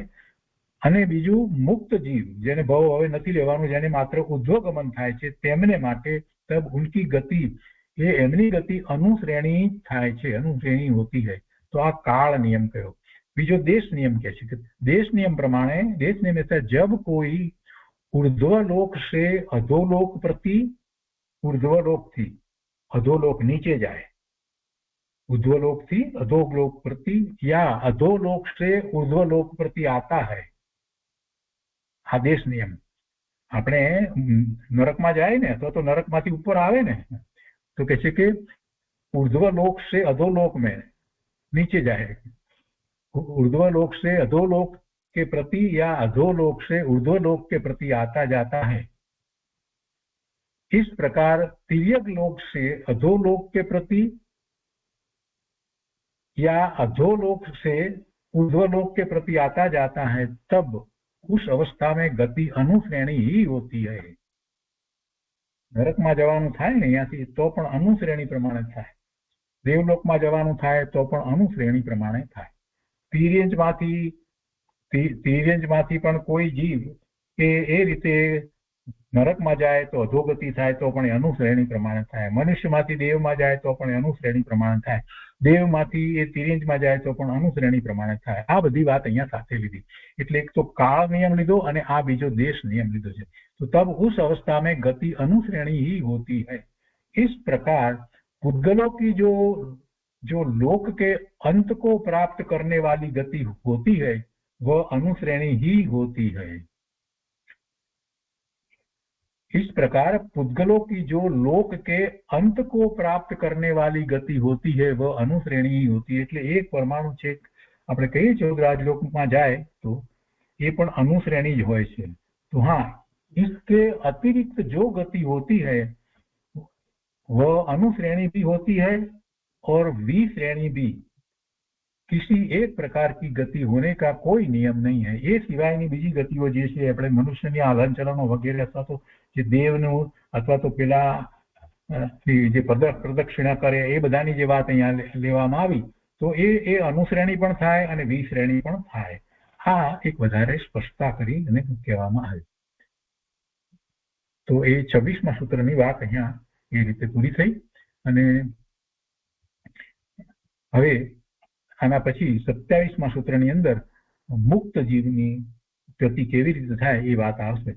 [SPEAKER 3] અને બીજું મુક્ત જીવ જેને ભવ હવે નથી લેવાનું, જેને માત્ર ઉધ્વ ગમન થાય છે, તેમને માટે તબ ઉનકી ગતિ, એ એમની ગતિ અનુશ્રેણી થાય છે, અનુશ્રેણી होती है. तो આ કાળ નિયમ કયો. બીજો દેશ નિયમ કહે છે કે દેશ નિયમ પ્રમાણે, દેશ નિયમ એટલે जब कोई ऊर्ध्वलोक से अधोलोक प्रति, ऊर्ध्वलोक थी अधोलोक नीचे जाए, ऊर्ध्वलोक थी अधोलोक प्रति या अधोलोक से ऊर्ध्वलोक प्रति आता है. आदेश नियम આપણે નરકમાં જાય ને તો નરકમાંથી ઉપર આવે ને, તો કહે છે કે ऊर्ध्वलोक से अधोलोक में नीचे जाए, ऊर्ध्वलोक से अधोलोक के प्रति या अधोलोक से ऊर्ध्वलोक के प्रति आता जाता है. इस प्रकार तिर्यक लोक से अधोलोक के प्रति या अधोलोक से ऊर्ध्वलोक के प्रति आता जाता है, तब उस अवस्था में गति अनुश्रेणी ही होती है. नरकમાં જવાનું થાય ને અહીંયાથી તો પણ અનુશ્રેણી પ્રમાણે થાય, દેવલોકમાં જવાનું થાય તો પણ અનુશ્રેણી પ્રમાણે થાય. તિર્યંજમાંથી પણ કોઈ જીવ કે એ રીતે નરકમાં જાય તો અધોગતિ થાય તો પણ અનુશ્રેણી પ્રમાણે થાય, મનુષ્યમાંથી દેવમાં જાય તો પણ અનુશ્રેણી પ્રમાણે થાય, દેવમાંથી એ તિર્યંજમાં જાય તો પણ અનુશ્રેણી પ્રમાણે થાય. આ બધી વાત અહીંયા સાથે લીધી. એટલે એક તો કાળ નિયમ લીધો અને આ બીજો દેશ નિયમ લીધો છે. तो तब उस अवस्था में गति अनुश्रेणी ही होती है. इस प्रकार पुद्गलों की जो लोक के अंत को प्राप्त करने वाली गति होती है वह अनुश्रेणी ही होती है. इस प्रकार पुद्गलों की जो लोक के अंत को प्राप्त करने वाली गति होती है वह अनुश्रेणी ही होती है. એટલે એક પરમાણુ છે આપણે કહીએ છીએ રાજલોકમાં જાય તો એ પણ અનુશ્રેણી જ હોય છે. તો હા, इसके अतिरिक्त जो गति होती है वह अनुश्रेणी भी होती है और विश्रेणी भी. किसी एक प्रकार की गति होने का कोई नियम नहीं है. ये सिवायनी बीजी गतिओ जे छे આપણે મનુષ્યની હલનચલનો વગેરે અથવા તો જે દેવનું અથવા તો પેલા જે પ્રદક્ષિણા કરે એ બધાની જે વાત અહીંયા લેવામાં આવી તો એ અનુશ્રેણી પણ થાય અને વિશ્રેણી પણ થાય. આ એક વધારે સ્પષ્ટતા કરી અને કહેવામાં આવી. તો એ 26મા સૂત્રની વાત અહીંયા એ રીતે પૂરી થઈ. અને હવે આના પછી 27મા સૂત્રની અંદર મુક્ત જીવની ગતિ કેવી રીતે થાય એ વાત આવશે.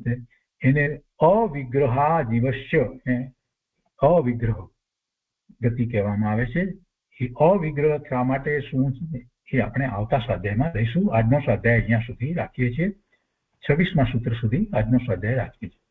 [SPEAKER 3] એને અવિગ્રહા જીવસ્ય અવિગ્રહ ગતિ કહેવામાં આવે છે. એ અવિગ્રહ થવા માટે શું છે એ આપણે આવતા સ્વાધ્યાયમાં લઈશું. આજનો સ્વાધ્યાય અહીંયા સુધી રાખીએ છીએ. 26મા સૂત્ર સુધી આજનો સ્વાધ્યાય રાખીએ છીએ.